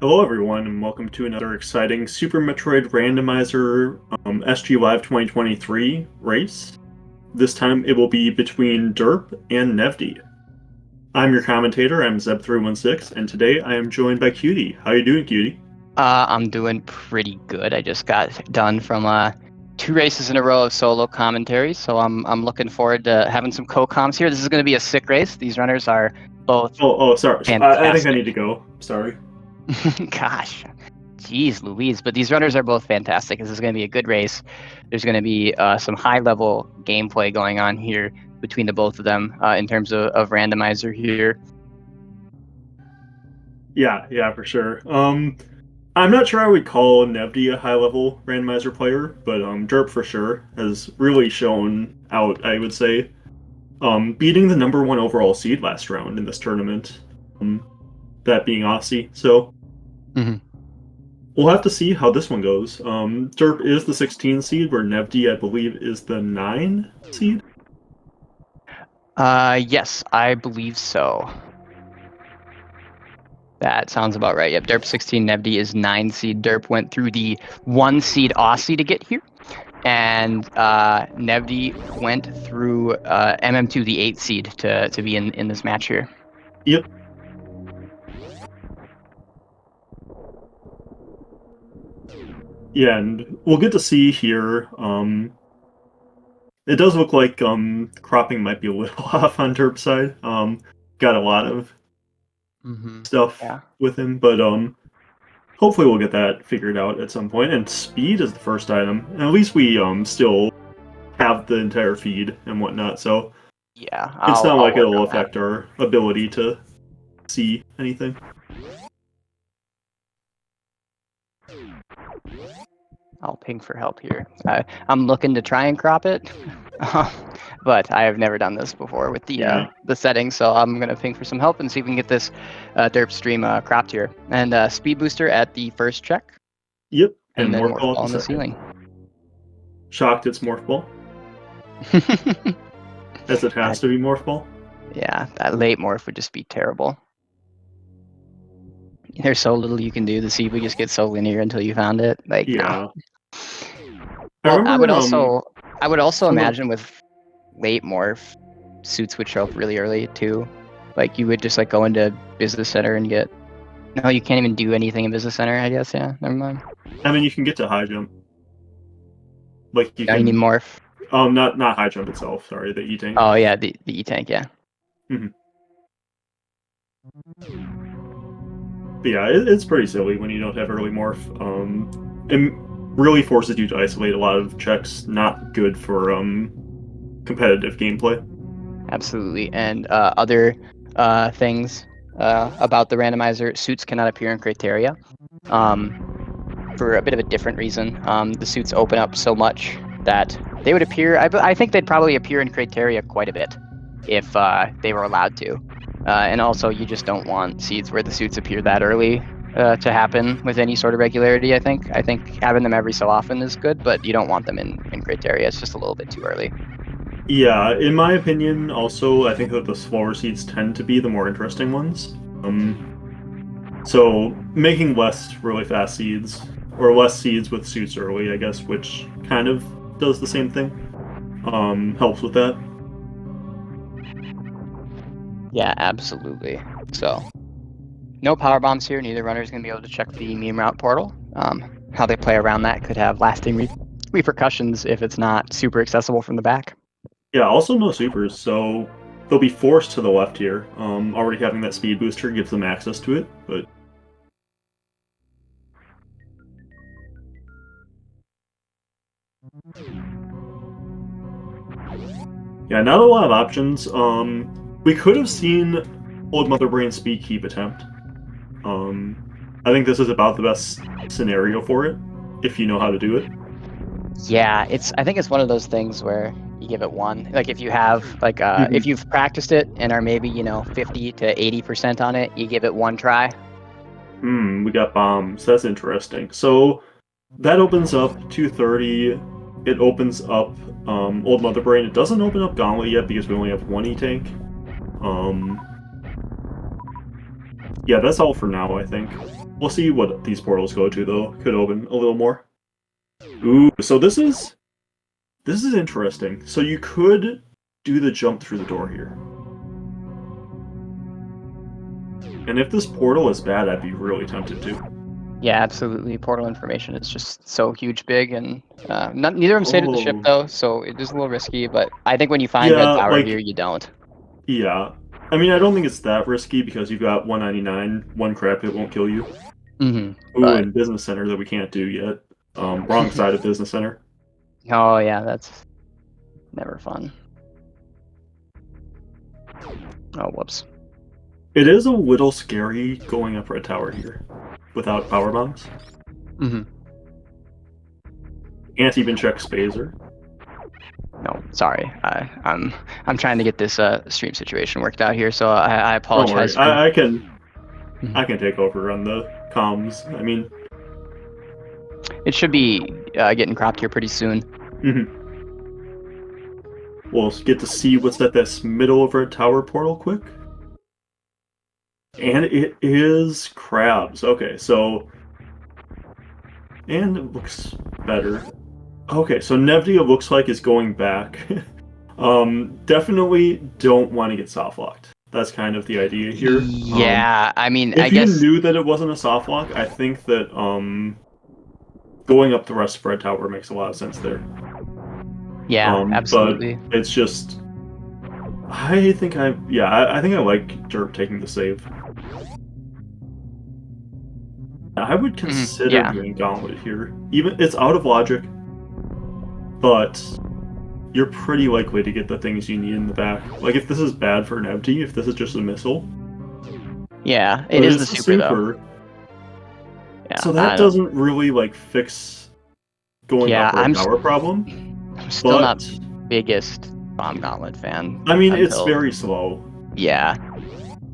Hello, everyone, and welcome to another exciting Super Metroid Randomizer SGLIVE 2023 race. This time it will be between derp and Nevdi. I'm your commentator, I'm Zeb316, and today I am joined by Cutie. How you doing, Cutie? I'm doing pretty good. I just got done from 2 races in a row of solo commentary, so I'm looking forward to having some co-coms here. This is going to be a sick race. These runners are both Sorry. I think I need to go. Sorry. Gosh, geez, Louise. But these runners are both fantastic. This is going to be a good race. There's going to be some high-level gameplay going on here between the both of them in terms of randomizer here. Yeah, for sure. I'm not sure I would call Nevdi a high-level randomizer player, but derp for sure has really shown out, I would say. Beating the #1 overall seed last round in this tournament, that being Aussie. So we'll have to see how this one goes. Derp is the 16 seed, where Nevdi, I believe, is the 9 seed. Yes, I believe so. That sounds about right. Yep, Derp 16, Nevdi is 9 seed. Derp went through the 1 seed Aussie to get here. And Nevdi went through MM2, the 8 seed, to be in this match here. Yep. Yeah, and we'll get to see here. It does look like cropping might be a little off on Derp's side. Got a lot of stuff with him, but hopefully we'll get that figured out at some point. And speed is the first item. And at least we still have the entire feed and whatnot, so yeah, it's not like it'll affect our ability to see anything. I'll ping for help here. I'm looking to try and crop it, but I have never done this before with the settings, so I'm gonna ping for some help and see if we can get this derp stream cropped here. And speed booster at the first check. Yep, and then morph ball on the ceiling. Shocked it's morph ball. As it has to be morph ball. Yeah, that late morph would just be terrible. There's so little you can do. The seed would just get so linear until you found it. Like, yeah. Well, I would also imagine with late morph, suits would show up really early too. Like you would just like go into business center and get. No, you can't even do anything in business center. I guess. Yeah, never mind. I mean, you can get to high jump. Like you can. You need morph. Not high jump itself. Sorry, the E tank. Oh yeah, the E tank. Yeah. But yeah, it's pretty silly when you don't have early morph. It really forces you to isolate a lot of checks. Not good for competitive gameplay. Absolutely, and other things about the randomizer: suits cannot appear in criteria. For a bit of a different reason, the suits open up so much that they would appear. I think they'd probably appear in criteria quite a bit if they were allowed to. And also, you just don't want seeds where the suits appear that early to happen with any sort of regularity, I think. I think having them every so often is good, but you don't want them in criteria. It's just a little bit too early. Yeah, in my opinion, also, I think that the slower seeds tend to be the more interesting ones. So, making less really fast seeds, or less seeds with suits early, I guess, which kind of does the same thing, helps with that. Yeah, absolutely. So, no power bombs here. Neither runner is going to be able to check the meme route portal. How they play around that could have lasting repercussions if it's not super accessible from the back. Yeah, also no supers, so they'll be forced to the left here. Already having that speed booster gives them access to it, but... yeah, not a lot of options. We could have seen Old Mother Brain speed keep attempt. I think this is about the best scenario for it, if you know how to do it. Yeah, I think it's one of those things where you give it one. Like if you have like if you've practiced it and are maybe 50 to 80% on it, you give it one try. We got bombs. That's interesting. So that opens up 230. It opens up Old Mother Brain. It doesn't open up Gauntlet yet because we only have one E tank. Yeah, that's all for now, I think. We'll see what these portals go to, though. Could open a little more. Ooh, so this is interesting. So you could do the jump through the door here. And if this portal is bad, I'd be really tempted to. Yeah, absolutely. Portal information is just so huge, big, and neither of them stayed at the ship Oh. though, so it is a little risky. But I think when you find Red Yeah, Tower like, here, you don't. yeah. I mean, I don't think it's that risky because you've got 199, one crap hit won't kill you. Ooh, But and Business Center that we can't do yet. Wrong side of Business Center. oh yeah, that's never fun. Oh whoops. It is a little scary going up Red Tower here without power bombs. Can't even check Spazer. No, sorry. I'm trying to get this stream situation worked out here, so I Don't worry, apologize. I can take over on the comms. I mean, It should be getting cropped here pretty soon. we'll get to see what's at this middle of Red Tower portal quick. And it is crabs. Okay, so... And it looks better. Okay, so Nevdi, it looks like, is going back. Definitely don't want to get soft locked. That's kind of the idea here. Yeah, I mean, If I guess you knew that it wasn't a soft lock, I think that going up the rest of Red Tower makes a lot of sense there. yeah, absolutely. But it's just... I think I like derp taking the save. I would consider yeah. doing Gauntlet here. Even it's out of logic, but you're pretty likely to get the things you need in the back. Like if this is bad for an empty, if this is just a missile. Yeah, it is the super though. Yeah, so that doesn't really like fix going up a tower problem. I'm still not biggest Bomb Gauntlet fan. I mean, it's very slow. Yeah.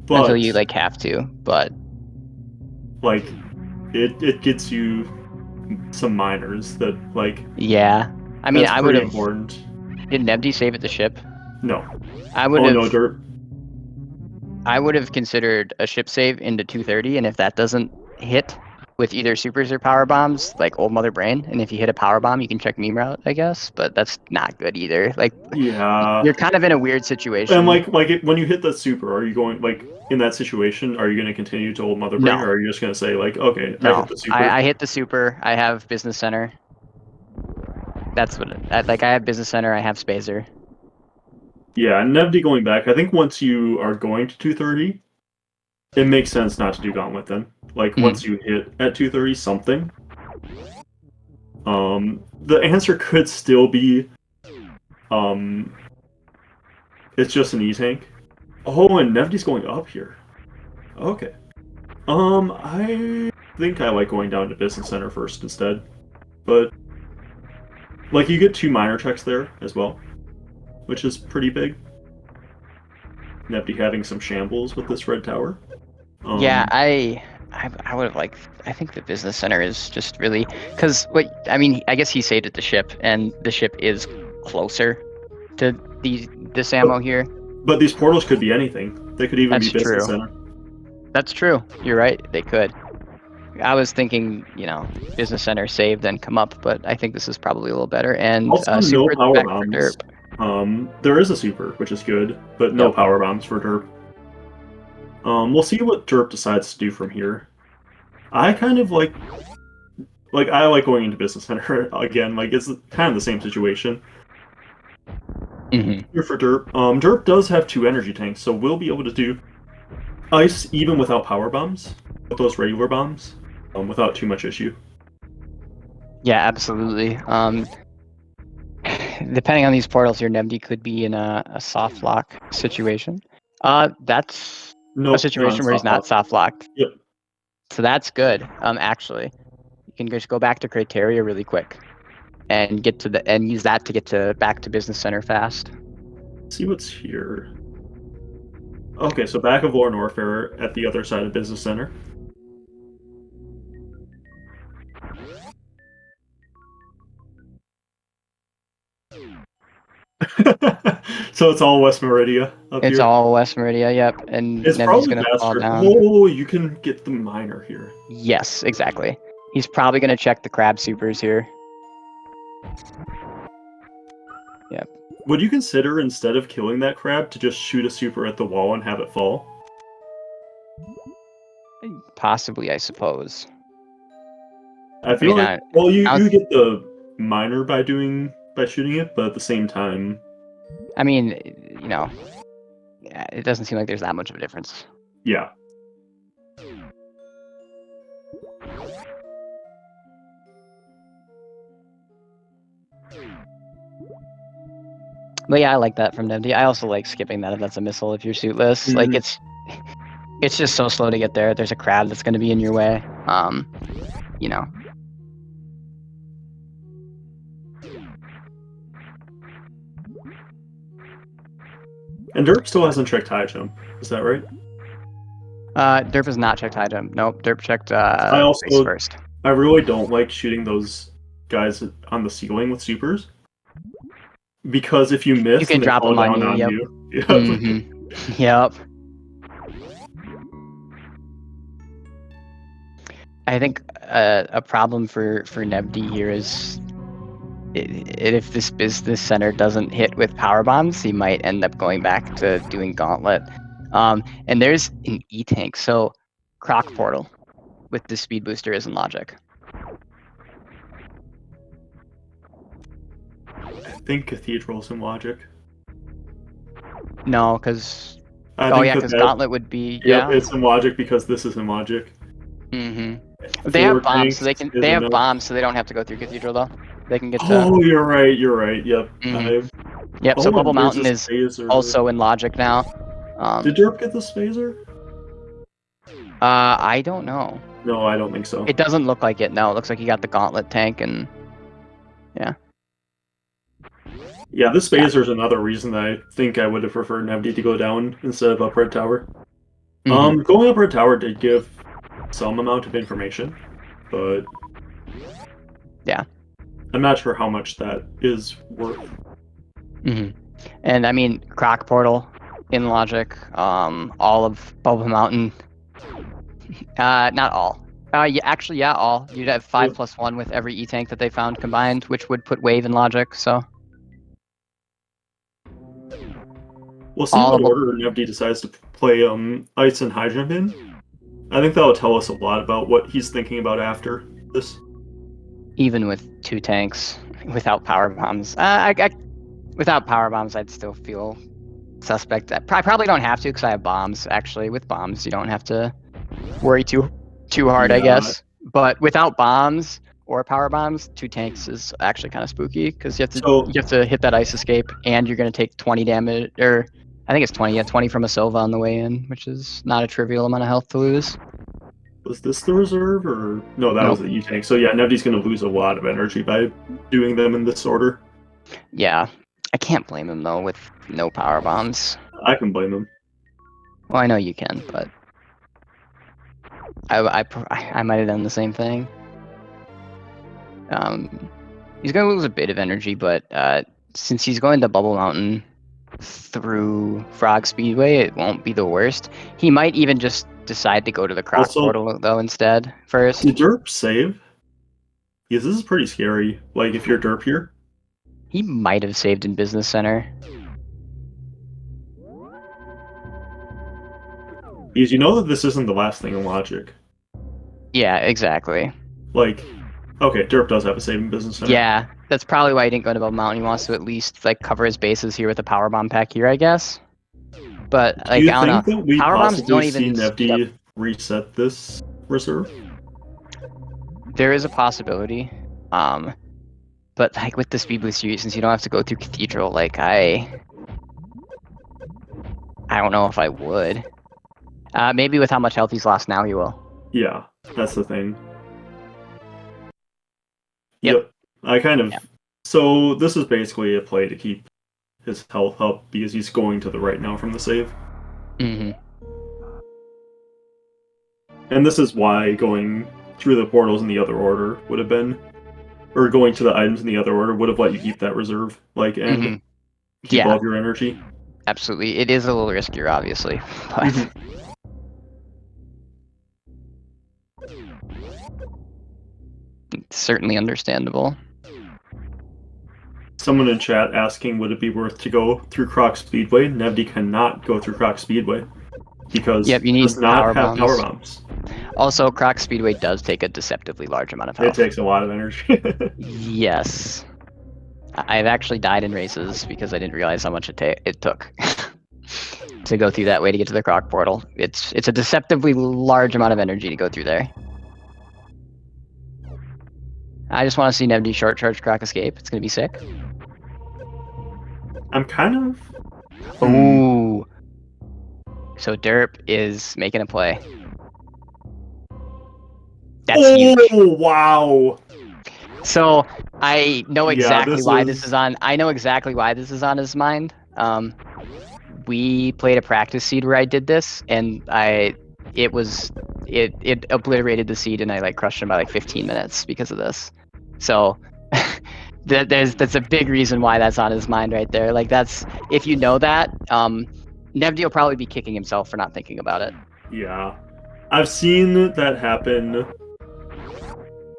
But until you like have to, but like it gets you some miners that like. Yeah, I mean, I would have. Important. Did Nevdi save at the ship? No. I would have. No, derp. I would have considered a ship save into 230, and if that doesn't hit with either supers or power bombs, like old mother brain, and if you hit a power bomb, you can check meme route, I guess. But that's not good either. Like, yeah, you're kind of in a weird situation. And like when you hit the super, are you going like in that situation? Are you going to continue to old mother brain, or are you just going to say like, okay, no, I hit the super? I hit the super. I have business center. That's what I have business center. I have spacer. Yeah, and Nevdi going back. I think once you are going to 230, it makes sense not to do gauntlet then. Like once you hit at 230 something. The answer could still be, it's just an E-tank. Oh, and Nevdi's going up here. Okay. I think I like going down to Business Center first instead. But, like, you get 2 minor checks there as well, which is pretty big. Nevdi having some shambles with this red tower. Yeah, I would have liked. I think the Business Center is just really because I mean, I guess he saved at the ship, and the ship is closer to this ammo here. But these portals could be anything. They could even be Business Center. That's true. You're right. They could. I was thinking, Business Center save then come up, but I think this is probably a little better. And also, super no power back bombs. for derp. There is a super, which is good, but no power bombs for derp. We'll see what derp decides to do from here. I kind of like I like going into Business Center again. Like it's kind of the same situation. Here for derp. Derp does have 2 energy tanks, so we'll be able to do ice even without power bombs, with those regular bombs, without too much issue. Yeah, absolutely. Depending on these portals, your Nevdi could be in a soft lock situation. That's a situation where he's not soft locked. Yep. So that's good. Actually, you can just go back to criteria really quick, and get to and use that to get back to Business Center fast. Let's see what's here. Okay, so back of Lorne Warfare at the other side of Business Center. So it's all West Meridia up It's here. all West Meridia, yep. And It's Nevdi's probably gonna fall faster. down. Oh, you can get the miner here. Yes, exactly. He's probably gonna check the crab supers here. Yep. Would you consider, instead of killing that crab, to just shoot a super at the wall and have it fall? Possibly, I suppose. I feel mean, like, well, I you don't- get the miner by shooting it, but at the same time, I mean, you know, it doesn't seem like there's that much of a difference. yeah. But yeah, I like that from Nevdi. I also like skipping that if that's a missile if you're suitless. Like it's just so slow to get there. There's a crab that's gonna be in your way. You know. And derp still hasn't checked high jump. Is that right? Derp has not checked high jump. Nope, Derp checked I also base first. I really don't like shooting those guys on the ceiling with supers. Because if you miss, You can then they drop fall them on down you, on yep. you. Yep. Mm-hmm. Yep. I think a problem for Nevdi here is if this business center doesn't hit with power bombs, he might end up going back to doing gauntlet. And there's an E-tank, so Croc Portal with the speed booster isn't logic. I think Cathedral's in logic. No, because Because gauntlet would be Yep, it's in logic because this is in logic. Mm-hmm. They have bombs, so they can. They have enough. bombs, so they don't have to go through Cathedral though. They can get to. Oh, you're right. Yep. Mhm. Yep. So Bubble Mountain is also in logic now. Did Derp get the Spazer? I don't know. No, I don't think so. It doesn't look like it. No, it looks like he got the Gauntlet tank and. Yeah. Yeah, this Spazer's another reason that I think I would have preferred Nevdi to go down instead of up Red Tower. Mm-hmm. Going up Red Tower did give some amount of information, but yeah, I'm not sure how much that is worth. Mm-hmm. And I mean, Croc Portal in logic, all of Bubble Mountain. Not all. Yeah, actually, yeah, all. You'd have 5+1 with every E-tank that they found combined, which would put Wave in logic. So. We'll see what order Nevdi decides to play Ice and High Jump in. I think that'll tell us a lot about what he's thinking about after this. Even with 2 tanks, without power bombs, without power bombs, I'd still feel suspect. I probably don't have to because I have bombs. Actually, with bombs, you don't have to worry too hard, I guess. But without bombs or power bombs, 2 tanks is actually kind of spooky because you have to hit that ice escape, and you're going to take 20 damage, or I think it's 20. Yeah, 20 from a Sova on the way in, which is not a trivial amount of health to lose. Was this the reserve, or no? That was the E-tank. So yeah, Nevdi's going to lose a lot of energy by doing them in this order. Yeah, I can't blame him though with no power bombs. I can blame him. Well, I know you can, but I might have done the same thing. He's going to lose a bit of energy, but since he's going to Bubble Mountain through Frog Speedway, it won't be the worst. He might even just decide to go to the Croc Portal though instead first. Did Derp save? Yes, this is pretty scary. Like if you're Derp here. He might have saved in Business Center. Because you know that this isn't the last thing in logic. Yeah, exactly. Like, okay, Derp does have a save in Business Center. Yeah, that's probably why he didn't go to Bubble Mountain. He wants to at least like cover his bases here with a power bomb pack here, I guess. But like, do you I don't think know. That we power bombs don't even see Nevdi reset this reserve? There is a possibility. But like with the speed boost, since you don't have to go through Cathedral, like I don't know if I would. Maybe with how much health he's lost now, he will. Yeah, that's the thing. Yep. I kind of. Yeah. So this is basically a play to keep his health up because he's going to the right now from the save. Mm-hmm. And this is why going through the portals in the other order would have been, or going to the items in the other order would have let you keep that reserve, like, and keep all of your energy. Absolutely. It is a little riskier, obviously, but it's certainly understandable. Someone in chat asking, would it be worth to go through Croc Speedway? Nevdi cannot go through Croc Speedway because Yep, you need it does not have power power bombs. bombs. Also, Croc Speedway does take a deceptively large amount of health. It takes a lot of energy. Yes. I've actually died in races because I didn't realize how much it took to go through that way to get to the Croc portal. It's a deceptively large amount of energy to go through there. I just want to see Nevdi short charge Croc escape. It's going to be sick. I'm kind of... Ooh. So derp is making a play. That's huge. Oh, wow! So I know exactly why is... this is on. I know exactly why this is on his mind. We played a practice seed where I did this, and it obliterated the seed, and I like crushed him by like 15 minutes because of this. So that's a big reason why that's on his mind right there. Like that's, if you know that, Nevdi will probably be kicking himself for not thinking about it. Yeah, I've seen that happen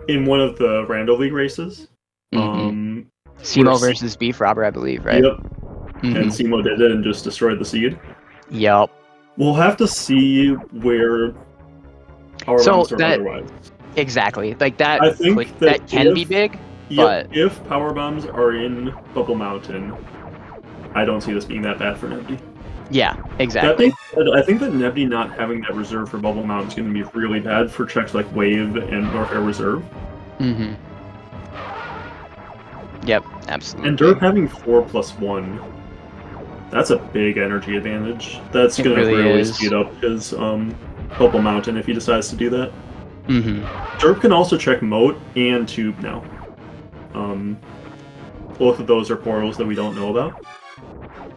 in one of the Rando League races. Simo versus Beef Robber, I believe, right? Yep. And Simo did it and just destroyed the seed. Yep. We'll have to see where power bombs are otherwise. Exactly. Like that. I think that can be big. But if power bombs are in Bubble Mountain, I don't see this being that bad for Nevdi. Yeah, exactly. I think that Nevdi not having that reserve for Bubble Mountain is going to be really bad for checks like Wave and North Air Reserve. Yep, absolutely. And Derp having 4+1, that's a big energy advantage. That's going to really speed up his Bubble Mountain if he decides to do that. Derp can also check Moat and Tube now. Both of those are portals that we don't know about.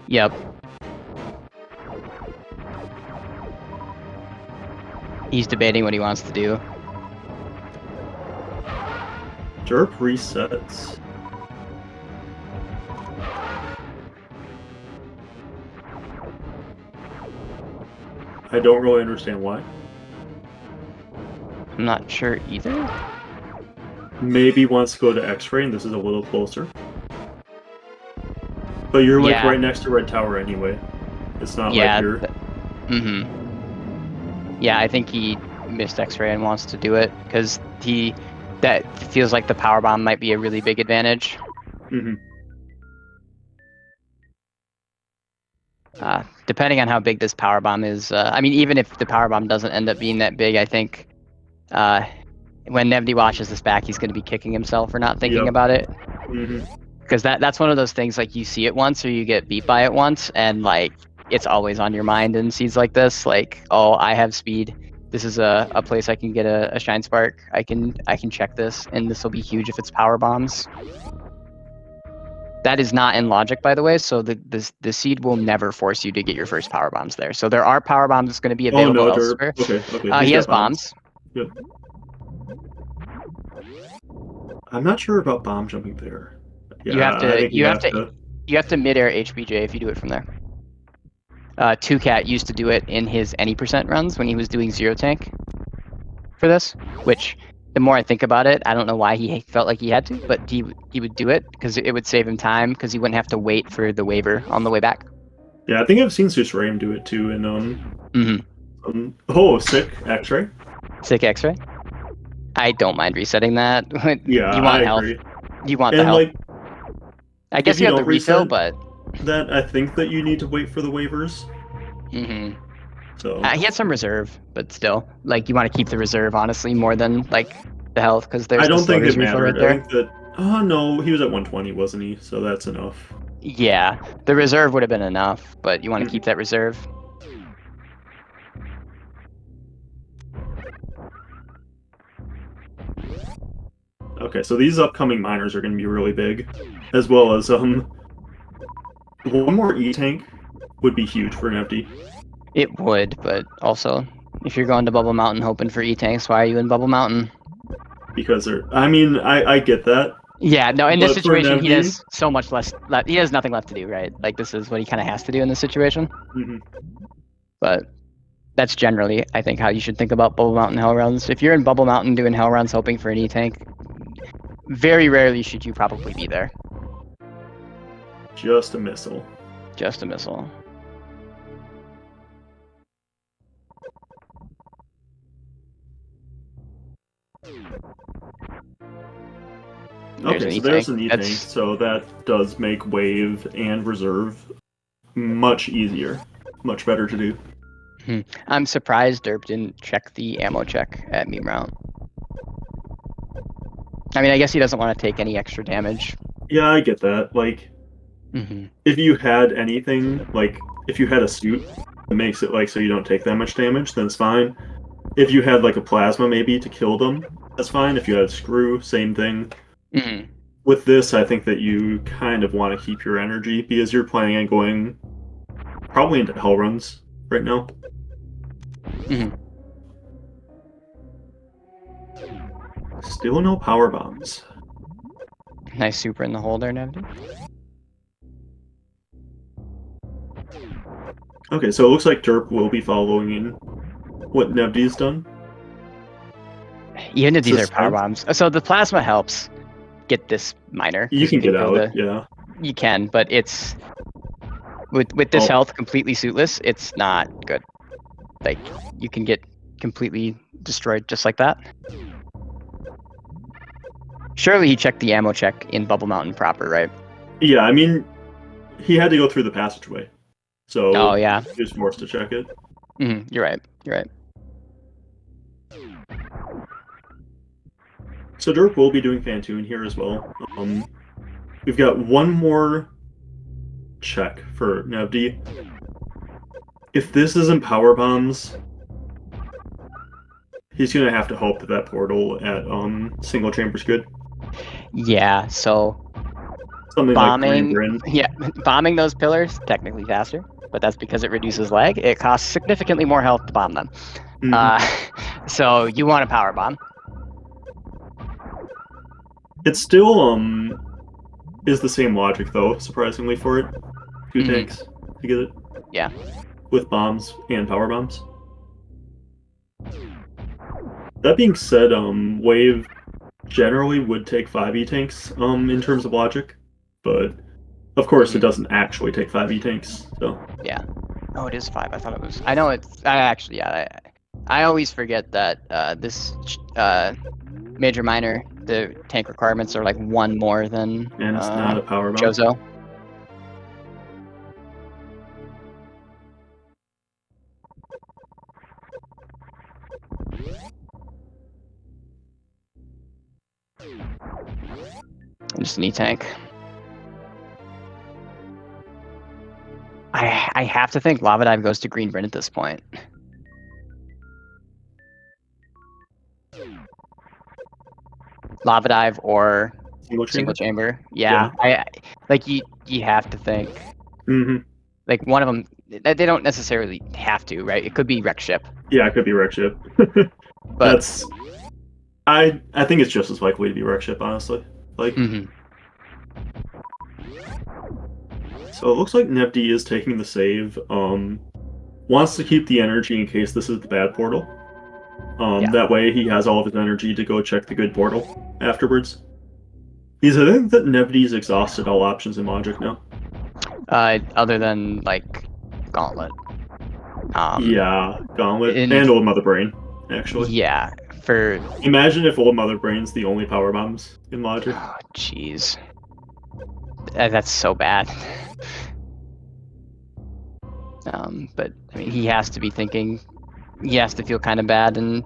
Yep. He's debating what he wants to do. Derp resets. I don't really understand why. I'm not sure either. Maybe wants to go to X-Ray, and this is a little closer. But you're like right next to Red Tower anyway. It's not like you're... Yeah, I think he missed X-Ray and wants to do it because that feels like the power bomb might be a really big advantage. Depending on how big this power bomb is, I mean, even if the power bomb doesn't end up being that big, I think when Nevdi watches this back, he's going to be kicking himself for not thinking about it. Because that's one of those things, like, you see it once or you get beat by it once, and like it's always on your mind in seeds like this. Like, oh, I have speed. This is a place I can get a Shine Spark. I can check this, and this will be huge if it's power bombs. That is not in logic, by the way. So the seed will never force you to get your first power bombs there. So there are power bombs that's going to be available elsewhere. Okay. He has bombs. Good. I'm not sure about bomb jumping there. Yeah, you have to mid-air HBJ if you do it from there. 2Cat used to do it in his any % runs when he was doing zero tank for this, which the more I think about it, I don't know why he felt like he had to, but he would do it because it would save him time because he wouldn't have to wait for the waiver on the way back. Yeah, I think I've seen Susraim do it too in oh, sick X-Ray. Sick X-Ray. I don't mind resetting that. Yeah, you want health. You want the health. Like, I guess you have the refill, but that I think that you need to wait for the waivers. So he had some reserve, but still, like, you want to keep the reserve honestly more than like the health because there's. I don't think it mattered. Right there. I think that. Oh no, he was at 120, wasn't he? So that's enough. Yeah, the reserve would have been enough, but you want to keep that reserve. Okay, so these upcoming miners are going to be really big, as well as one more E-Tank would be huge for Nevdi. It would, but also, if you're going to Bubble Mountain hoping for E-Tanks, why are you in Bubble Mountain? Because I get that, Yeah, no, in this But for situation, he Nevdi, has so much less left. He has nothing left to do, right? Like, this is what he kind of has to do in this situation. mhm. But that's generally, I think, how you should think about Bubble Mountain Hell runs. If you're in Bubble Mountain doing Hell runs hoping for an E-Tank, very rarely should you probably be there. Just a missile. Just a missile. Okay, so there's an E-Tank, so that does make wave and reserve much easier. Much better to do. I'm surprised Derp didn't check the ammo check at meme round. I mean, I guess he doesn't want to take any extra damage. Yeah, I get that. Like, if you had anything, like, if you had a suit that makes it, like, so you don't take that much damage, then it's fine. If you had, like, a plasma, maybe, to kill them, that's fine. If you had a screw, same thing. With this, I think that you kind of want to keep your energy, because you're planning on going probably into hell runs right now. Still no power bombs. Nice super in the hole there, Nevdi. Okay, so it looks like Derp will be following in what Nevdi's done. Even if these are power bombs. So the plasma helps get this miner. You can get out, yeah. You can, but it's... With this health completely suitless, it's not good. Like, you can get completely destroyed just like that. Surely he checked the ammo check in Bubble Mountain proper, right? Yeah, I mean, he had to go through the passageway. So oh, yeah. He was forced to check it. You're right. You're right. So Derp will be doing Fantoon here as well. We've got one more check for Nevdi. If this isn't power bombs, he's gonna have to hope that that portal at single chamber's good. Yeah, so something bombing, like bombing those pillars technically faster, but that's because it reduces lag. It costs significantly more health to bomb them. So you want a power bomb. It still is the same logic though, surprisingly for it. 2 tanks to get it. Yeah. With bombs and power bombs. That being said, Wave generally would take 5 E-tanks in terms of logic, but of course it doesn't actually take 5 E-tanks, so. Yeah. Oh, it is 5. I thought it was. I know it's. I always forget that this major minor, the tank requirements are like 1 more than. And it's not a power bomb. Jozo. Just an E-tank. I have to think Lava Dive goes to Green Brin at this point. Lava Dive or single chamber. Yeah. I like you have to think. Like one of them, they don't necessarily have to, right? It could be wreck ship. Yeah, it could be wreck ship. But that's I think it's just as likely to be wreck ship, honestly. Like So it looks like Nevdi is taking the save. Wants to keep the energy in case this is the bad portal. That way he has all of his energy to go check the good portal afterwards. I think that Nevdi's exhausted all options in logic now. Other than like Gauntlet. Yeah, Gauntlet and Old Mother Brain, actually. Yeah, imagine if Old Mother Brain's the only power bombs in logic. Oh, jeez. That's so bad. But I mean, he has to be thinking. He has to feel kind of bad, and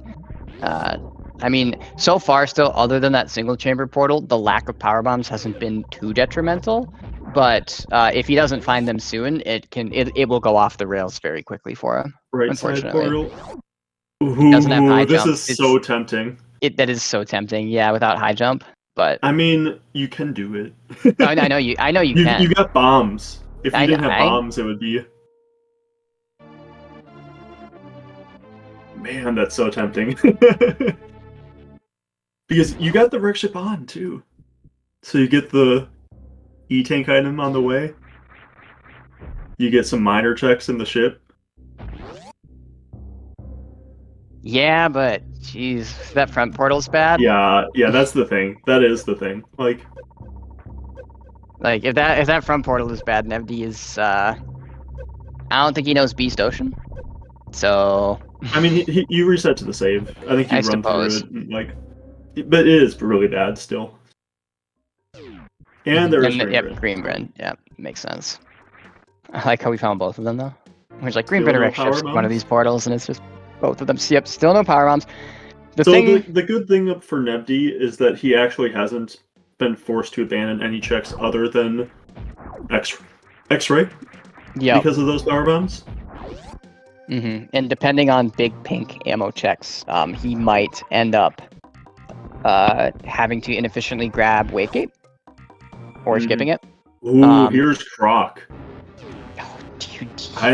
I mean, so far, still, other than that single chamber portal, the lack of power bombs hasn't been too detrimental. But if he doesn't find them soon, it will go off the rails very quickly for him. Right side portal. Ooh, doesn't have high jump. This is so tempting. That is so tempting. Yeah, without high jump. But I mean, you can do it. I know you. I know you can. You got bombs. If you didn't have bombs, it would be. Man, that's so tempting. Because you got the wreck ship on too. So you get the E-tank item on the way. You get some minor checks in the ship. Yeah, but jeez, that front portal's bad. Yeah, that's the thing. That is the thing. Like if that front portal is bad, Nevdi is I don't think he knows Beast Ocean. So I mean, you reset to the save. I think you I run suppose. through it, and, like, but it is really bad still. And there is Green Grin. Green Grin. Yeah, makes sense. I like how we found both of them though. Which like Green Still Grin no actually power one of bombs? these portals, and it's just both of them. Yep, still no power bombs. The good thing up for Nevdi is that he actually hasn't been forced to abandon any checks other than X-ray. Yeah. Because of those power bombs. And depending on Big Pink ammo checks, he might end up having to inefficiently grab Wavegate or skipping it. Ooh, here's Croc. Oh, dude,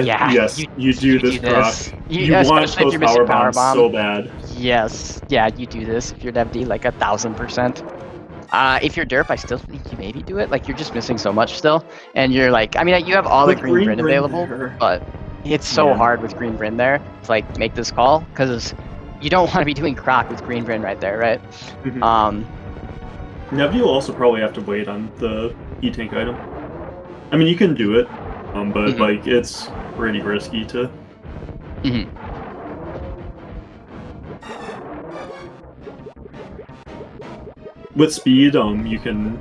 yes, you do this, Croc. You want those power bombs so bad. Yes, yeah, you do this if you're Nevdi, like 1000%. If you're derp, I still think you maybe do it. Like you're just missing so much still, and you're like, I mean, you have all the Green Grin available, but it's so hard with Green Grin there to like make this call because you don't want to be doing Croc with Green Grin right there, right? Nevdi will also probably have to wait on the E-tank item. I mean, you can do it, but like it's pretty risky to. With speed, you can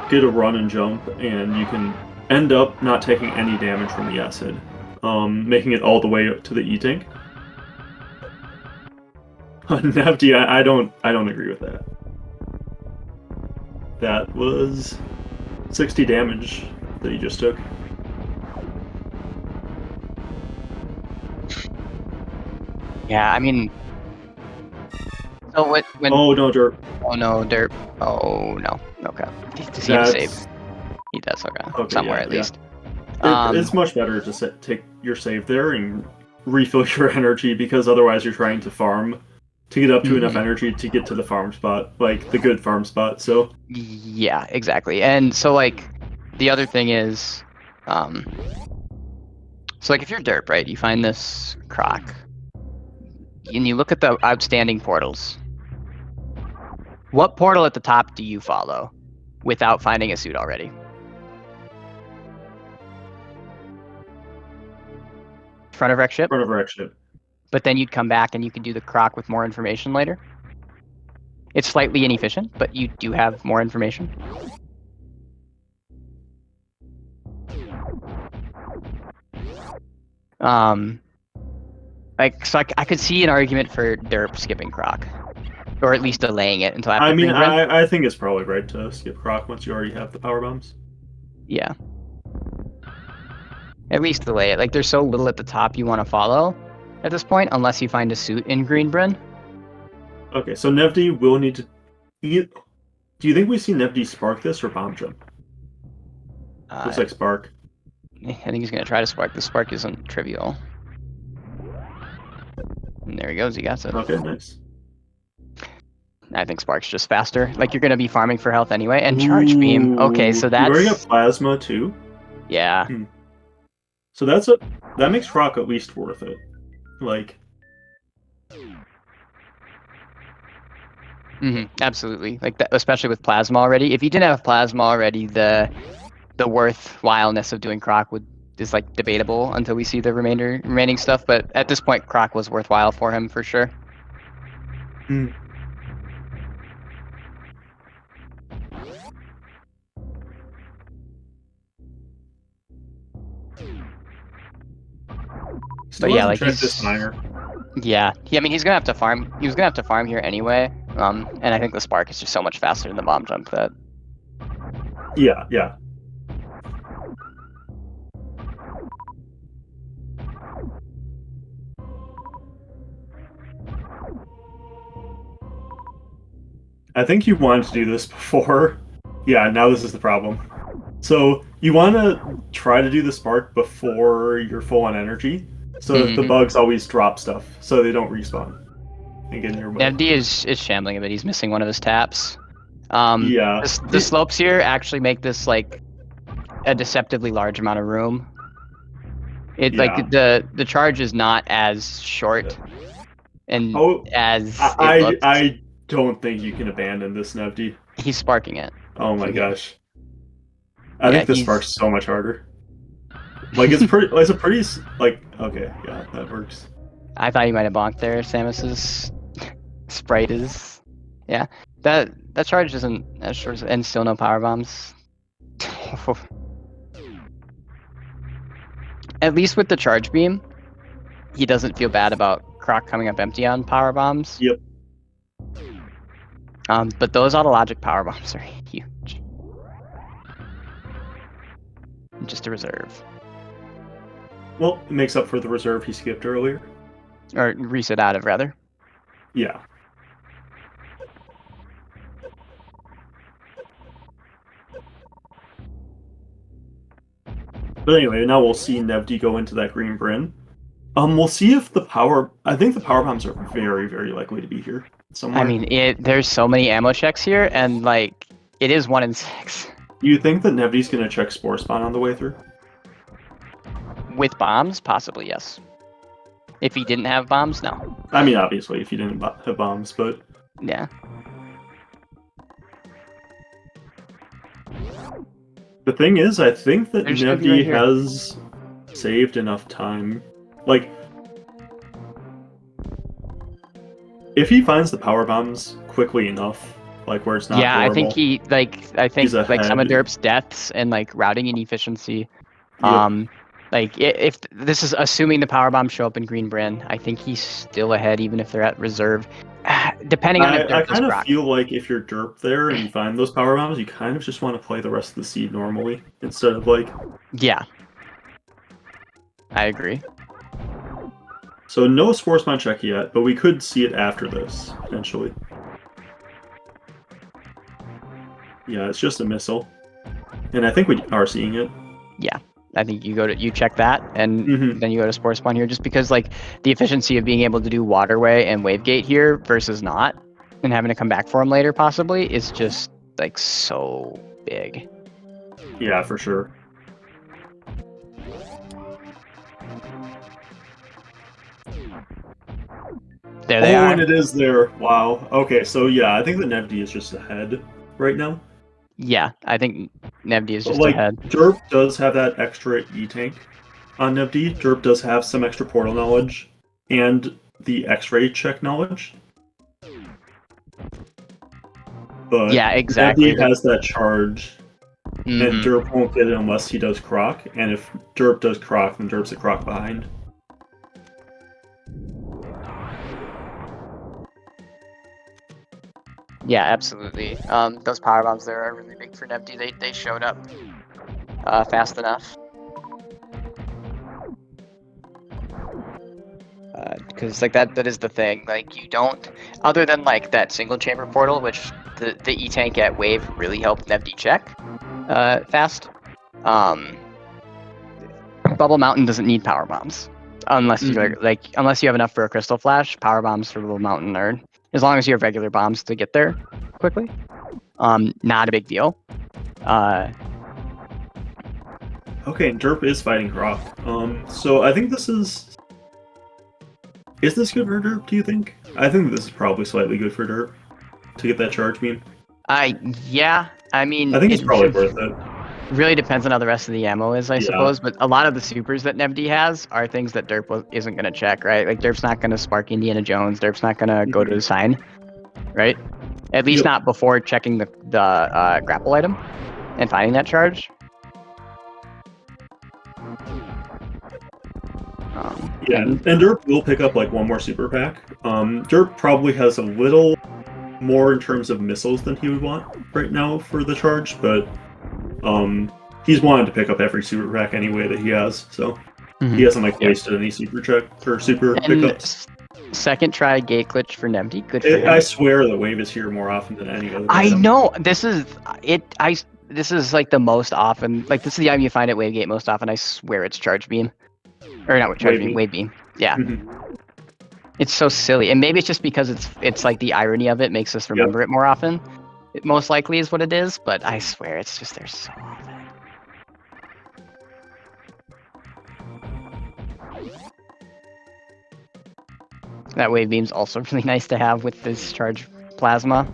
get a run and jump, and you can end up not taking any damage from the acid, making it all the way to the E-tank. Nevdi, I don't agree with that. That was 60 damage that he just took. Yeah, I mean. So when oh no, derp. Oh no, derp. Oh no. Okay. Does he have a save? He does. Okay. Somewhere at least. It's much better to take your save there and refill your energy because otherwise you're trying to farm to get up to enough energy to get to the farm spot, like the good farm spot. So yeah, exactly. And so like the other thing is, so like if you're derp, right? You find this Croc. And you look at the outstanding portals. What portal at the top do you follow without finding a suit already? Front of wreck ship? Front of wreck ship. But then you'd come back and you can do the Croc with more information later. It's slightly inefficient, but you do have more information. So I could see an argument for derp skipping Croc, or at least delaying it until after. I mean, I think it's probably right to skip Croc once you already have the power bombs. Yeah. At least delay it. Like there's so little at the top you want to follow at this point, unless you find a suit in Green Grin. Okay, so Nevdi will need to. Do you think we see Nevdi spark this or bomb jump? Looks like spark. I think he's gonna try to spark. The spark isn't trivial. And there he goes, he got it. Okay, nice. I think Spark's just faster. Like, you're going to be farming for health anyway. And Charge Beam. Okay, so that's... You're wearing a Plasma, too? Yeah. So that makes Croc at least worth it. Like... Absolutely. Like, especially with Plasma already. If you didn't have Plasma already, the worthwhileness of doing Croc is like debatable until we see the remaining stuff, but at this point Croc was worthwhile for him for sure. But yeah, like he's I mean he's gonna have to farm. He was gonna have to farm here anyway. And I think the spark is just so much faster than the bomb jump that. Yeah. I think you wanted to do this before. Yeah, now this is the problem. So you want to try to do the spark before you're full on energy, so that the bugs always drop stuff, so they don't respawn. and get in your way. Nevdi is shambling a bit. He's missing one of his taps. Yeah. The slopes here actually make this like a deceptively large amount of room. It Yeah. like the charge is not as short and as it looks. I don't think you can abandon this, Nevdi. He's sparking it. Oh my Okay. gosh. I think this sparks so much harder. Like it's a pretty like okay, yeah, that works. I thought you might have bonked there. Samus's sprite is, yeah. That charge isn't as short, and still no power bombs. At least with the charge beam, he doesn't feel bad about Croc coming up empty on power bombs. Yep. But those autologic power bombs are huge. Just a reserve. Well, it makes up for the reserve he skipped earlier. Or reset out of, rather. Yeah. But anyway, now we'll see Nevdi go into that green Bryn. We'll see if the power... I think the power bombs are very, very likely to be here somewhere. I mean, there's so many ammo checks here, and, like, it is 1 in 6. Do you think that Nevdi's going to check Spore Spawn on the way through? With bombs? Possibly, yes. If he didn't have bombs, no. I mean, obviously, if he didn't have bombs, but... Yeah. The thing is, I think that There's Nevdi right has saved enough time. Like, if he finds the power bombs quickly enough, like where it's not horrible, I think he's like some of ahead. Derp's deaths and like routing inefficiency. Yep. Like if this is assuming the power bombs show up in Green Bryn, I think he's still ahead even if they're at reserve. Depending on if I Derp kind is of feel like if you're derp there and you find those power bombs, you kind of just want to play the rest of the seed normally instead of like. Yeah. I agree. So no Spore Spawn check yet, but we could see it after this potentially. Yeah, it's just a missile, and I think we are seeing it. Yeah. I think you check that, and then you go to Spore Spawn here, just because like the efficiency of being able to do Waterway and Wavegate here versus not, and having to come back for him later possibly, is just like so big. Yeah, for sure. There they are. And it is there. Wow. Okay, so yeah, I think the Nevdi is just ahead right now. Yeah, I think Nevdi is just like, ahead. Derp does have that extra E-tank on Nevdi. Derp does have some extra portal knowledge and the X-ray check knowledge. But yeah, exactly. Nevdi has that charge, and Derp won't get it unless he does Croc. And if Derp does Croc, then Derp's a Croc behind. Yeah, absolutely. Those power bombs there are really big for Nevdi. They showed up fast enough. Because like that is the thing. Like you don't, other than like that single chamber portal, which the E-tank at Wave really helped Nevdi check fast. Bubble Mountain doesn't need power bombs unless you unless you have enough for a crystal flash. Power bombs for Bubble Mountain are, as long as you have regular bombs to get there quickly, not a big deal. Okay, Derp is fighting Croc. So I think this is this good for Derp, do you think? I think this is probably slightly good for Derp to get that charge beam. Yeah, I mean, I think it's probably worth it. Really depends on how the rest of the ammo is, I suppose. But a lot of the supers that Nevdi has are things that Derp isn't going to check, right? Like Derp's not going to spark Indiana Jones. Derp's not going to go to the sign, right? At least not before checking the grapple item and finding that charge. And Derp will pick up like one more super pack. Derp probably has a little more in terms of missiles than he would want right now for the charge, but he's wanted to pick up every super pack anyway that he has, so he hasn't like wasted any super check or super pickups. Second try gate glitch for Nevdi. Good for him. I swear the wave is here more often than any other. I know this is it. This is like the most often. Like this is the item you find at Wave Gate most often. I swear it's charge beam, or not charge beam, wave beam. Yeah. It's so silly, and maybe it's just because it's like the irony of it makes us remember it more often. It most likely is what it is, but I swear it's just there's so often. That wave beam's also really nice to have with this charge plasma.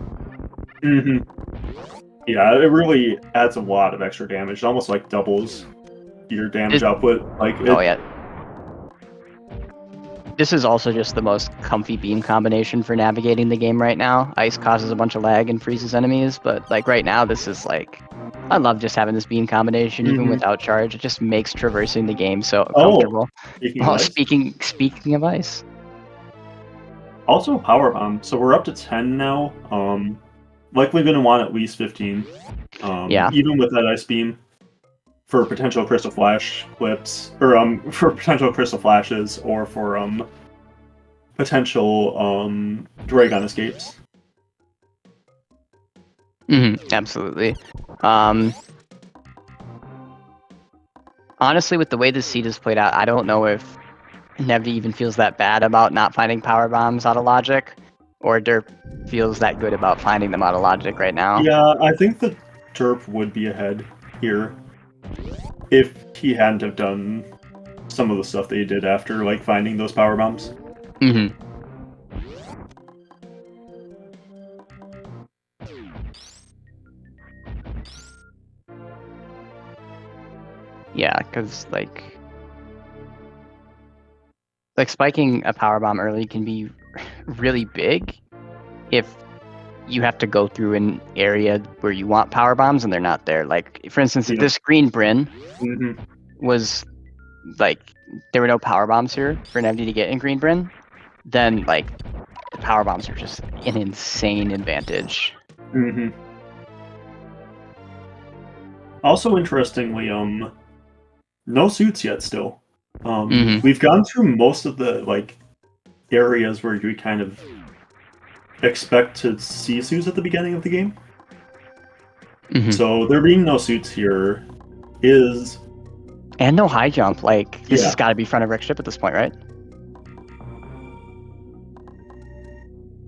Mm-hmm. Yeah, it really adds a lot of extra damage. It almost like doubles your damage output. Oh yeah. This is also just the most comfy beam combination for navigating the game right now. Ice causes a bunch of lag and freezes enemies, but like right now, this is like, I love just having this beam combination even without charge. It just makes traversing the game so comfortable. Speaking of ice. Also power bomb. So we're up to 10 now. Likely going to want at least 15. Yeah. Even with that ice beam. For potential crystal flash clips, or for potential crystal flashes, or for potential Dragon escapes. Absolutely. Honestly, with the way this seed is played out, I don't know if Nevdi even feels that bad about not finding power bombs out of logic, or derp feels that good about finding them out of logic right now. Yeah, I think the derp would be ahead here. If he hadn't have done some of the stuff that he did after, like, finding those power bombs. Yeah, because, like, spiking a power bomb early can be really big if you have to go through an area where you want power bombs and they're not there. Like, for instance, if this green Bryn was, like, there were no power bombs here for Nevdi to get in green Bryn, then, like, the power bombs are just an insane advantage. Also, interestingly, no suits yet still. We've gone through most of the, like, areas where you kind of expect to see suits at the beginning of the game. So there being no suits here is... And no high jump, like, this has got to be front of wreck ship at this point, right?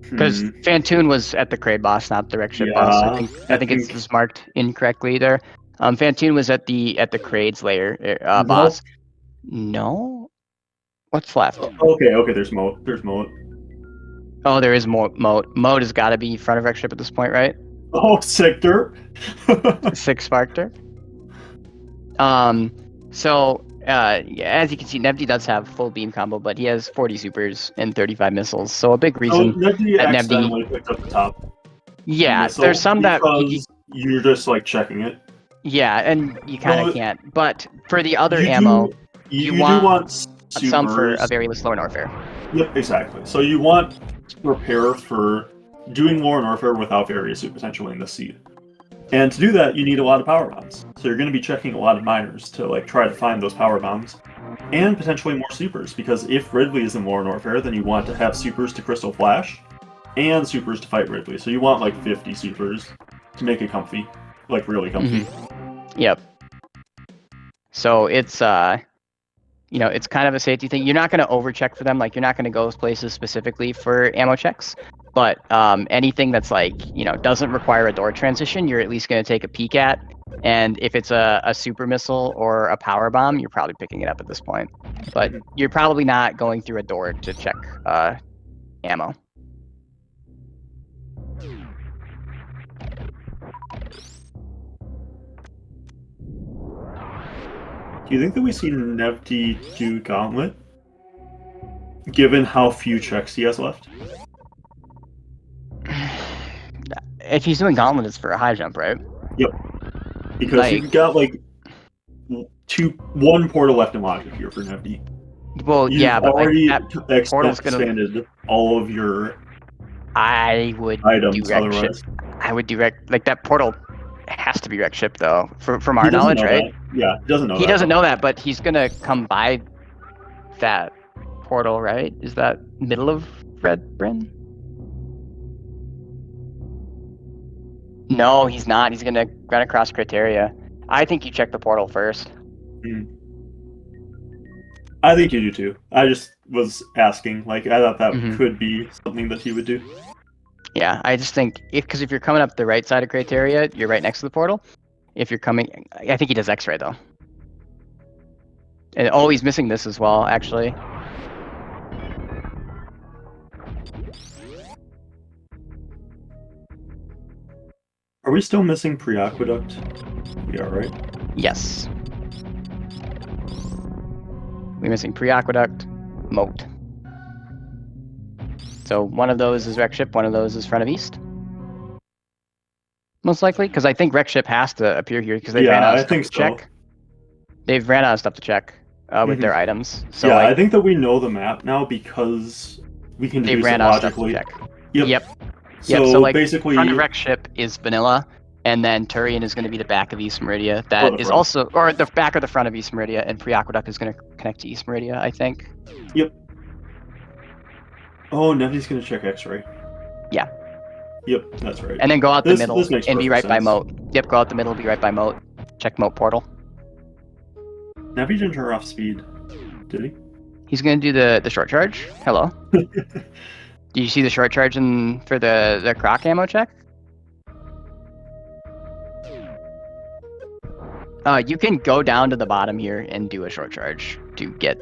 Because Fantoon was at the Kraid boss, not the wreck ship boss. I think it's marked incorrectly there. Fantoon was at the Kraid's layer boss. No? What's left? Okay, there's Moat. Oh, there is Moat. Moat has got to be front of wreck ship at this point, right? Oh, sick derp. Sick spark derp. So, as you can see, Nevdi does have full beam combo, but he has 40 supers and 35 missiles. So a big reason Nevdi accidentally picked up the top. Yeah, there's some that you're just like checking it. Yeah, and you kind of can't. But for the other ammo, you want some for a very slow warfare. Yep, exactly. So you want to prepare for doing Lore and Warfare without various suit potential in the seed. And to do that, you need a lot of power bombs. So you're going to be checking a lot of miners to like try to find those power bombs. And potentially more supers, because if Ridley is in Lore and Warfare, then you want to have supers to Crystal Flash and supers to fight Ridley. So you want like 50 supers to make it comfy. Like really comfy. Yep. So it's it's kind of a safety thing. You're not going to overcheck for them. Like, you're not going to go places specifically for ammo checks. But anything that's like, doesn't require a door transition, you're at least going to take a peek at. And if it's a super missile or a power bomb, you're probably picking it up at this point. But you're probably not going through a door to check ammo. Do you think that we see Nevdi do Gauntlet, given how few checks he has left? If he's doing Gauntlet, it's for a high jump, right? Yep. Because you've got like one portal left in logic here for Nevdi. Well, You've yeah, but already that portal's expanded all of your I would items do wreck otherwise. ship. I would do wreck, like, that portal has to be wreck ship though, from our knowledge, right? Yeah, he doesn't know that. He doesn't know that, but he's gonna come by that portal, right? Is that middle of Red Bryn? No, he's not. He's gonna run across criteria. I think you check the portal first. I think you do too. was asking. Like, I thought that Mhm. could be something that he would do. Yeah, I just think because if you're coming up the right side of Criteria, you're right next to the portal. If you're coming, I think he does X-ray though. And oh, he's missing this as well, actually. Are we still missing pre-aqueduct? We are, right? Yes. We're missing pre-aqueduct, moat. So one of those is wreck ship, one of those is front of east. Most likely, because I think wreck ship has to appear here because they ran out of stuff to check. They've ran out of stuff to check with their items. So yeah, like, I think that we know the map now because we can deduce it logically. Yep. So like, basically, front of wreck ship is vanilla, and then Turian is going to be the back of East Meridia. That is also, or the back or the front of East Meridia, and pre-aqueduct is going to connect to East Meridia, I think. Yep. Oh, Nevdi's going to check X-ray. Yeah. Yep, that's right. And then go out the middle and be right by moat. Yep, go out the middle, be right by moat. Check moat portal. Nevdi didn't turn off speed, did he? He's going to do the short charge. Hello. Do you see the short charge for the croc ammo check? You can go down to the bottom here and do a short charge to get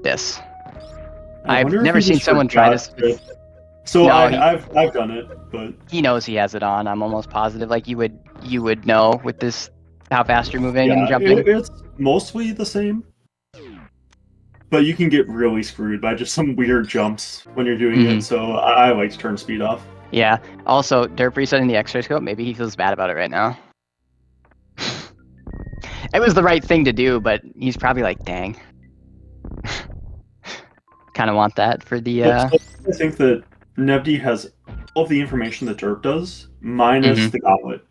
this. I've never seen someone try this. So no, I've done it, but he knows he has it on. I'm almost positive. Like you would know with this how fast you're moving and jumping. It's mostly the same, but you can get really screwed by just some weird jumps when you're doing it. So I like to turn speed off. Yeah. Also, derp resetting the X-ray scope. Maybe he feels bad about it right now. It was the right thing to do, but he's probably like, dang. Kind of want that for the. I think that Nevdi has all of the information that derp does, minus the gauntlet.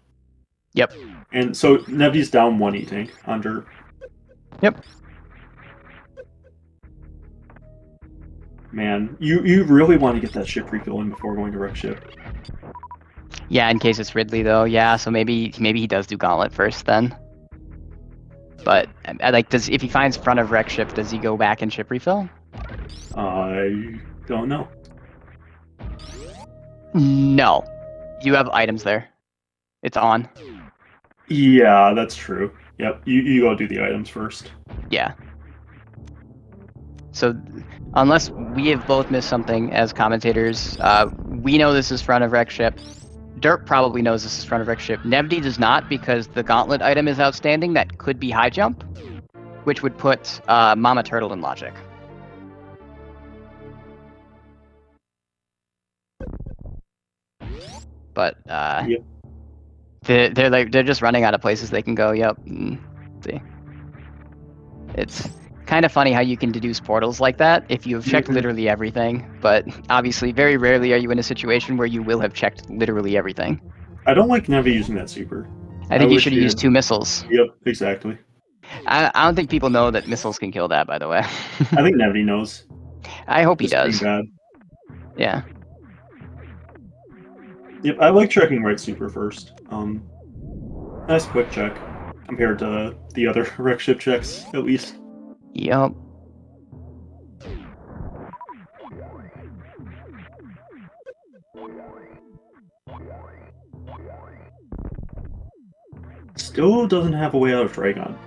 Yep. And so Nevdi's down 1 E-tank on derp. Yep. Man, you really want to get that ship refilling before going to wreck ship. Yeah, in case it's Ridley though. Yeah, so maybe he does do gauntlet first then. But like, if he finds front of wreck ship, does he go back and ship refill? I don't know. No, you have items there. It's on. Yeah, that's true. Yep, you go do the items first. Yeah. So, unless we have both missed something as commentators, we know this is front of wreck ship. Derp probably knows this is front of wreck ship. Nevdi does not, because the gauntlet item is outstanding. That could be high jump, which would put Mama Turtle in logic. But yep. they're just running out of places they can go. Yep. See, it's kind of funny how you can deduce portals like that if you have checked literally everything, but obviously very rarely are you in a situation where you will have checked literally everything. I don't like Nevdi using that super. I think you should have used 2 missiles. Yep, exactly. I don't think people know that missiles can kill that, by the way. I think Nevdi knows. I hope he does. Bad. Yeah. Yep, I like checking right super first. Nice quick check compared to the other wreck ship checks, at least. Yep. Still doesn't have a way out of Dragon.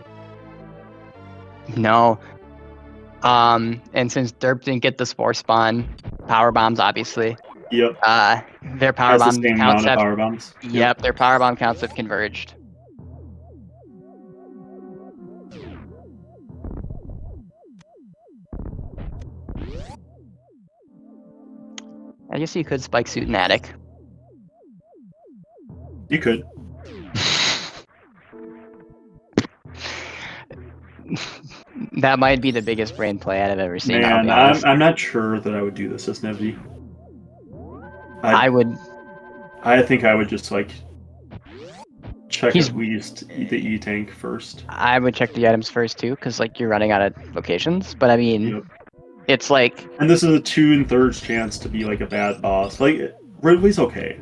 No. And since Derp didn't get the Spore Spawn, power bombs obviously. Yep. Their power bomb counts have power bombs. Yep, their power bomb counts have converged. I guess you could spike suit in attic. You could. That might be the biggest brain play I've ever seen. Man, I'm not sure that I would do this as Nevdi. I would. I think I would just like check at least the E-tank first. I would check the items first too, because like you're running out of locations. But I mean, it's like. And this is a 2 3/3 chance to be like a bad boss. Like Ridley's okay,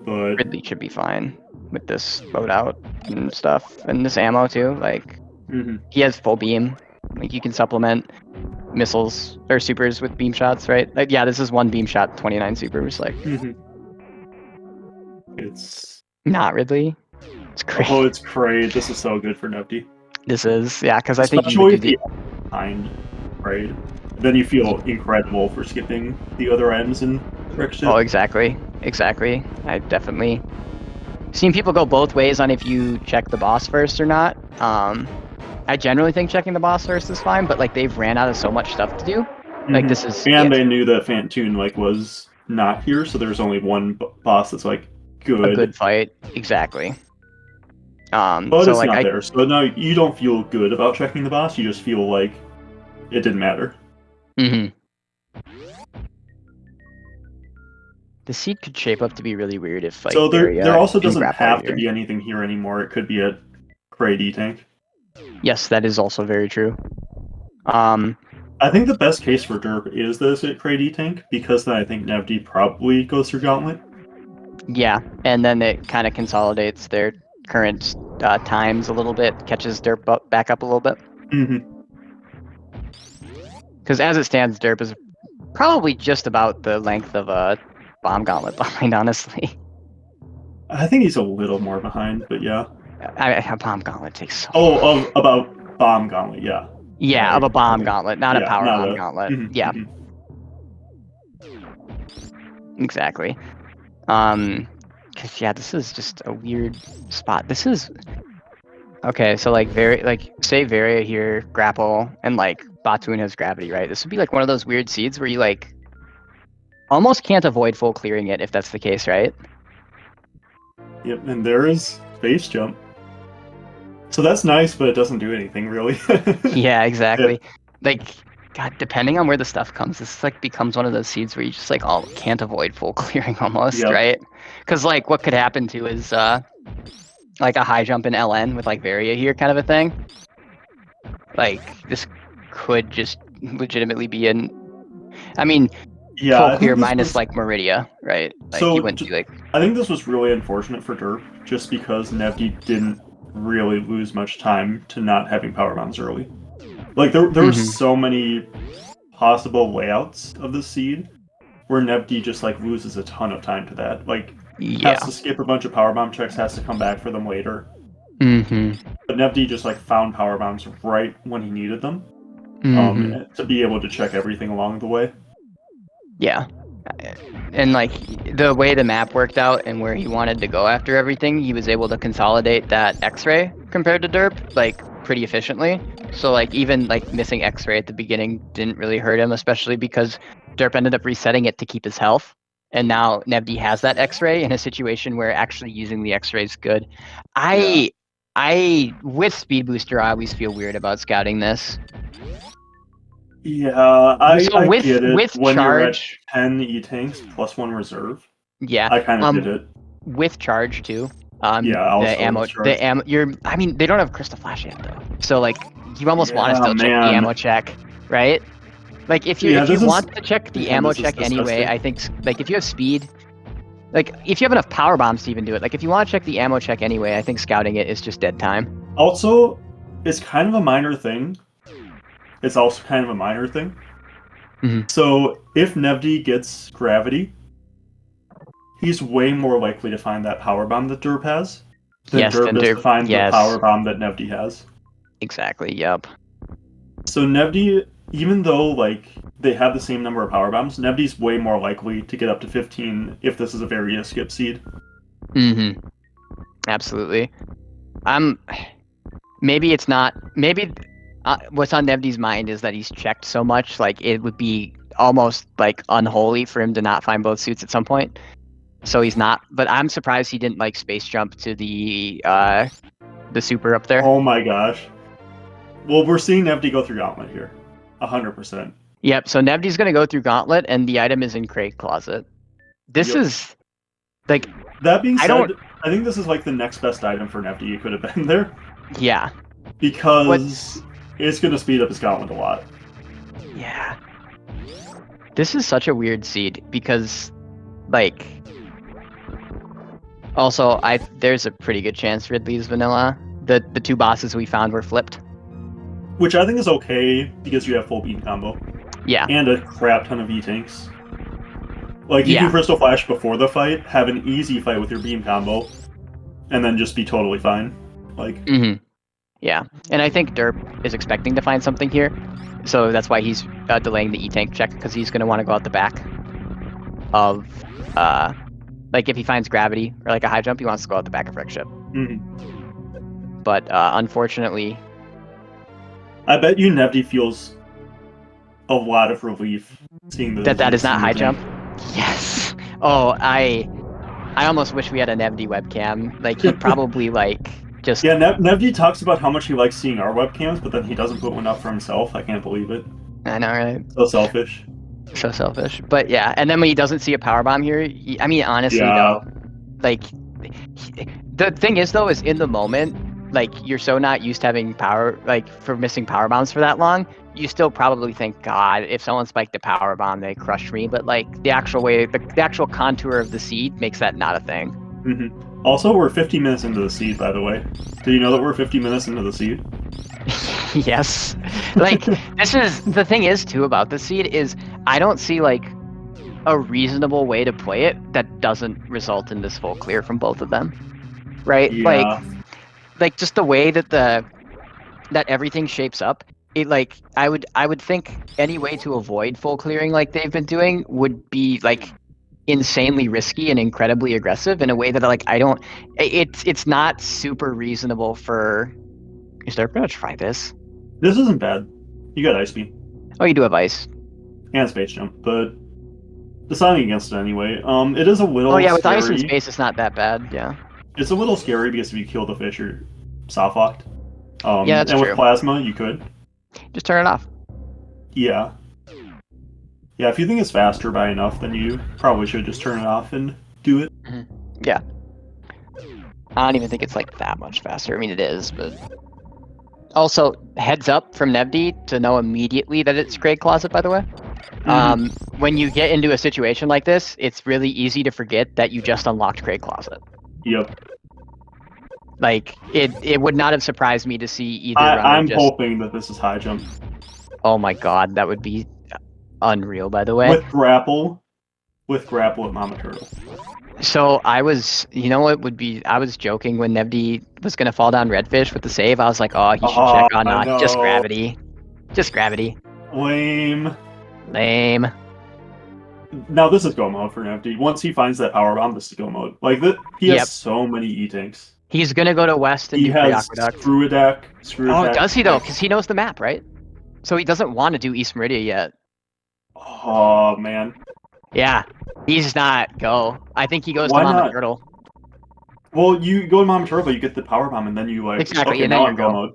but Ridley should be fine with this loadout and stuff, and this ammo too. Like he has full beam. Like you can supplement missiles or supers with beam shots, right? Like, yeah, this is 1 beam shot, 29 supers. Like, It's not really. It's great. oh, it's great. This is so good for Nevdi. This is, yeah, because I think you Especially would do if the. you behind, right? Then you feel incredible for skipping the other items in Ricochet. Oh, exactly. Exactly. I definitely seen people go both ways on if you check the boss first or not. I generally think checking the boss first is fine, but like they've ran out of so much stuff to do. Like this is. And they knew that Fantoon like was not here, so there's only one boss that's like good. A good fight, exactly. But so it's like not there, so now you don't feel good about checking the boss. You just feel like it didn't matter. The seed could shape up to be really weird if like. So there also doesn't have here. to be anything here anymore. It could be a Cray tank. Yes, that is also very true. I think the best case for derp is that it's a Cray tank, because then I think Nevdi probably goes through Gauntlet. Yeah, and then it kind of consolidates their current times a little bit, catches derp back up a little bit. Because as it stands, derp is probably just about the length of a bomb gauntlet behind, honestly. I think he's a little more behind, but yeah. A bomb gauntlet takes so long. About bomb gauntlet, yeah. Yeah, right. of a bomb gauntlet, not a power bomb gauntlet. Yeah. Exactly. Because yeah, this is just a weird spot. This is okay. So like say Varia here, grapple, and like Batoon has gravity, right? This would be like one of those weird seeds where you like almost can't avoid full clearing it if that's the case, right? Yep, and there is space jump. So that's nice, but it doesn't do anything really. Yeah, exactly. Yeah. Like, God, depending on where the stuff comes, this like becomes one of those seeds where you just like can't avoid full clearing almost, right? Because like what could happen to is like a high jump in LN with like Varia here kind of a thing. Like this could just legitimately be an. I mean, full clear minus like Meridia, right? Like so you wouldn't do like. I think this was really unfortunate for derp, just because Nevdi didn't really lose much time to not having power bombs early. Like there were so many possible layouts of the seed where Nevdi just like loses a ton of time to that. Like has to skip a bunch of power bomb checks, has to come back for them later. But Nevdi just like found power bombs right when he needed them, to be able to check everything along the way. Yeah. And like the way the map worked out and where he wanted to go after everything, he was able to consolidate that X-ray compared to derp like pretty efficiently. So like even like missing X-ray at the beginning didn't really hurt him, especially because derp ended up resetting it to keep his health. And now Nevdi has that X-ray in a situation where actually using the X-ray is good. I with Speed Booster, I always feel weird about scouting this. Yeah, I get it. With when charge, you're at 10 E-tanks plus 1 reserve. Yeah, I kind of get it. With charge too. The ammo. I mean, they don't have Crystal Flash yet though, so like you almost want to still check the ammo check, right? Like if you want to check the ammo check anyway, I think like if you have speed, like if you have enough power bombs to even do it, like if you want to check the ammo check anyway, I think scouting it is just dead time. Also, it's kind of a minor thing. It's also kind of a minor thing. So if Nevdi gets gravity, he's way more likely to find that power bomb that derp has than derp is to find the power bomb that Nevdi has. Exactly. Yep. So Nevdi, even though like they have the same number of power bombs, Nevdi's way more likely to get up to 15 if this is a Varia skip seed. Absolutely. Maybe it's not. Maybe what's on Nevdi's mind is that he's checked so much, like it would be almost like unholy for him to not find both suits at some point. So he's not. But I'm surprised he didn't like space jump to the super up there. Oh my gosh. Well, we're seeing Nevdi go through Gauntlet here. 100%. Yep, so Nevdi's going to go through Gauntlet, and the item is in Crate Closet. This is, like... That being said, I think this is like the next best item for Nevdi. It could have been there. Yeah. Because it's going to speed up his Gauntlet a lot. Yeah. This is such a weird seed, because, like... Also, there's a pretty good chance Ridley's vanilla. The 2 bosses we found were flipped. which I think is okay because you have full beam combo Yeah. and a crap ton of E-tanks. Like, you Yeah. can Crystal Flash before the fight, have an easy fight with your beam combo, and then just be totally fine. Like, Yeah, and I think Derp is expecting to find something here, so that's why he's delaying the E-tank check, because he's going to want to go out the back of, like, if he finds gravity or like a high jump, he wants to go out the back of Wreck Ship. But unfortunately, I bet you Nevdi feels a lot of relief seeing that is not high jump. Yes. Oh, I almost wish we had a Nevdi webcam. Like, he'd probably like just. Yeah, Nevdi talks about how much he likes seeing our webcams, but then he doesn't put one up for himself. I can't believe it. I know, right? So selfish. So selfish. But yeah, and then when he doesn't see a powerbomb here, I mean, honestly, though, like, the thing is, though, is in the moment, like, you're so not used to having power, like, for missing power bombs for that long, you still probably think, God, if someone spiked a power bomb, they crushed me. But like, the actual way, the actual contour of the seed makes that not a thing. Also, we're 50 minutes into the seed, by the way. Do you know that we're 50 minutes into the seed? Yes. Like, this is the thing is too about the seed is I don't see like a reasonable way to play it that doesn't result in this full clear from both of them, right? Yeah. Like just the way that that everything shapes up. It like I would think any way to avoid full clearing like they've been doing would be like insanely risky and incredibly aggressive in a way that like I don't. It's not super reasonable for. Is there gonna try this? This isn't bad. You got Ice Beam. Oh, you do have ice. And Space Jump, but deciding against it anyway. It is a little Oh yeah, with scary. ice and space, it's not that bad. Yeah. It's a little scary because if you kill the fish, you're soft locked. Yeah, that's and true. with Plasma, you could. Just turn it off. Yeah. Yeah, if you think it's faster by enough, then you probably should just turn it off and do it. Yeah. I don't even think it's like that much faster. I mean, it is, but also heads up from Nevdi to know immediately that it's Great Closet. By the way, when you get into a situation like this, it's really easy to forget that you just unlocked Great Closet. Yep. Like it would not have surprised me to see either. I'm hoping that this is high jump. Oh my god, that would be unreal. By the way, with grapple at Mama Turtle. So I was, you know what would be, I was joking when Nevdi was going to fall down Redfish with the save. I was like, oh, he should check on not just gravity. Just gravity. Lame. Now this is go mode for Nevdi. Once he finds that power bomb, this is go mode. Like, he has so many E-tanks. He's going to go to West and do Pre-Aqueduct. Screw attack. Oh, does he though? Because he knows the map, right? So he doesn't want to do East Meridia yet. Oh, man. Yeah, he's not go. I think he goes to Mama Turtle. Well, you go to Mama Turtle, but you get the power bomb, and then you like exactly, okay, and then now you're go mode.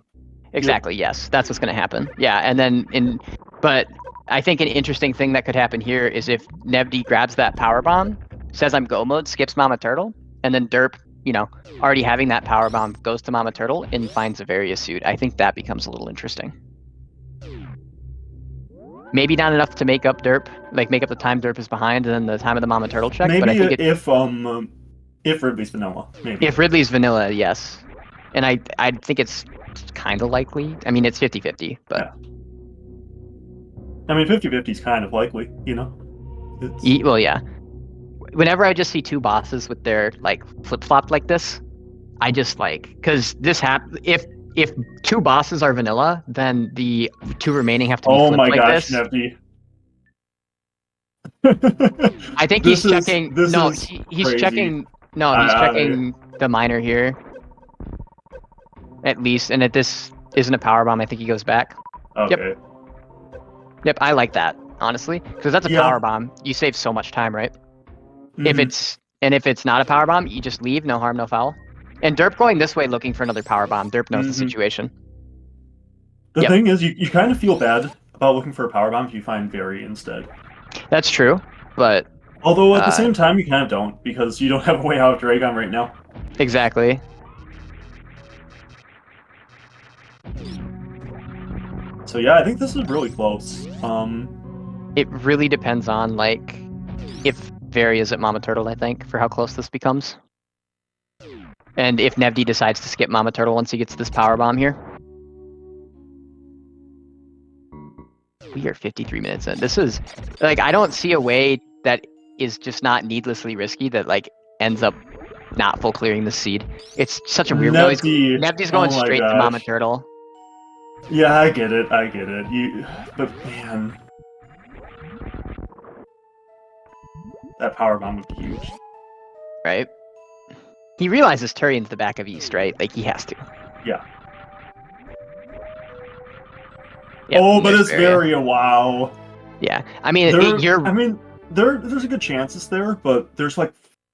Exactly, yes, that's what's going to happen. Yeah, and then but I think an interesting thing that could happen here is if Nevdi grabs that power bomb, says I'm go mode, skips Mama Turtle, and then Derp, you know, already having that power bomb, goes to Mama Turtle and finds a Various suit. I think that becomes a little interesting. Maybe not enough to make up Derp, like make up the time Derp is behind and then the time of the Mama Turtle check. Maybe but I think if Ridley's vanilla. Maybe. If Ridley's vanilla, yes. And I think it's kind of likely. I mean, it's 50-50, but. Yeah. I mean, 50-50 is kind of likely, you know? Well, yeah. Whenever I just see two bosses with their, like, flip-flopped like this, I just, like, because this if two bosses are vanilla, then the two remaining have to be flipped like this. Oh my gosh, Nevdi. I think he's checking. No, he's checking. No, he's checking the minor here. At least, and if this isn't a power bomb, I think he goes back. Okay. Yep, I like that honestly, because that's a power bomb. You save so much time, right? If it's not a power bomb, you just leave, no harm, no foul. And Derp going this way looking for another power bomb. Derp knows the situation. The thing is, you kind of feel bad about looking for a power bomb if you find Very instead. That's true, but... Although at the same time, you kind of don't, because you don't have a way out of Dragon right now. Exactly. So yeah, I think this is really close. It really depends on, like, if Very is at Mama Turtle, I think, for how close this becomes. And if Nevdi decides to skip Mama Turtle once he gets this power bomb here. We are 53 minutes in. This is like I don't see a way that is just not needlessly risky that like ends up not full clearing the seed. It's such a weird. Nevdi. Nevdi's Oh going my straight to Mama gosh. Turtle. Yeah, I get it. But man, that power bomb would be huge. Right? He realizes Turian's the back of East, right? Like he has to. Yeah. Yep, Oh, but there's it's Varia. very a wow. Yeah, I mean, There's a good chance it's there, but there's like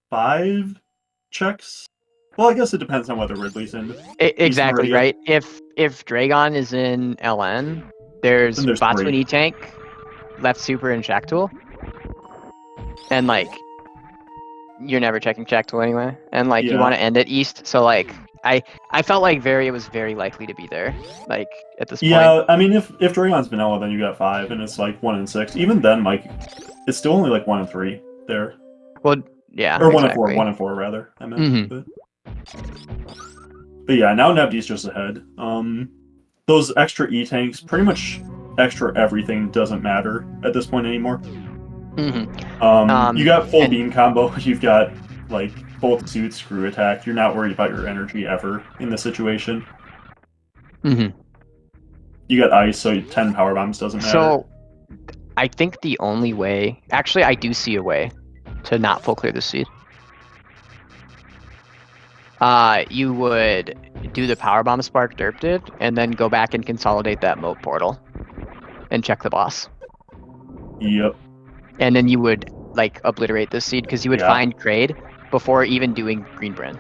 5 checks. Well, I guess it depends on whether Ridley's in. Exactly Meridia. right. If Dragon is in LN, there's Then there's Batu 3. and E-Tank, left super and Shack Tool. And like you're never checking Shack Tool anyway. And like you Yeah. want to end at East, so like I felt like Varia was very likely to be there, like at this point. Yeah, I mean, if Dragon's vanilla, then you got 5, and it's like 1 and 6. Even then, like, it's still only like 1 and 3 there. Well, yeah, Or 1 exactly. and 4 rather. I meant. But yeah, now Nevdi's just ahead. Those extra E tanks, pretty much extra everything doesn't matter at this point anymore. You got full beam combo. You've got like both suits, screw attack. You're not worried about your energy ever in this situation. You got ice, so 10 power bombs doesn't matter. So, I think the only way, actually, I do see a way to not full clear the seed. You would do the power bomb spark derp did, and then go back and consolidate that moat portal, and check the boss. Yep. And then you would like obliterate this seed because you would find Kraid before even doing Green Bryn.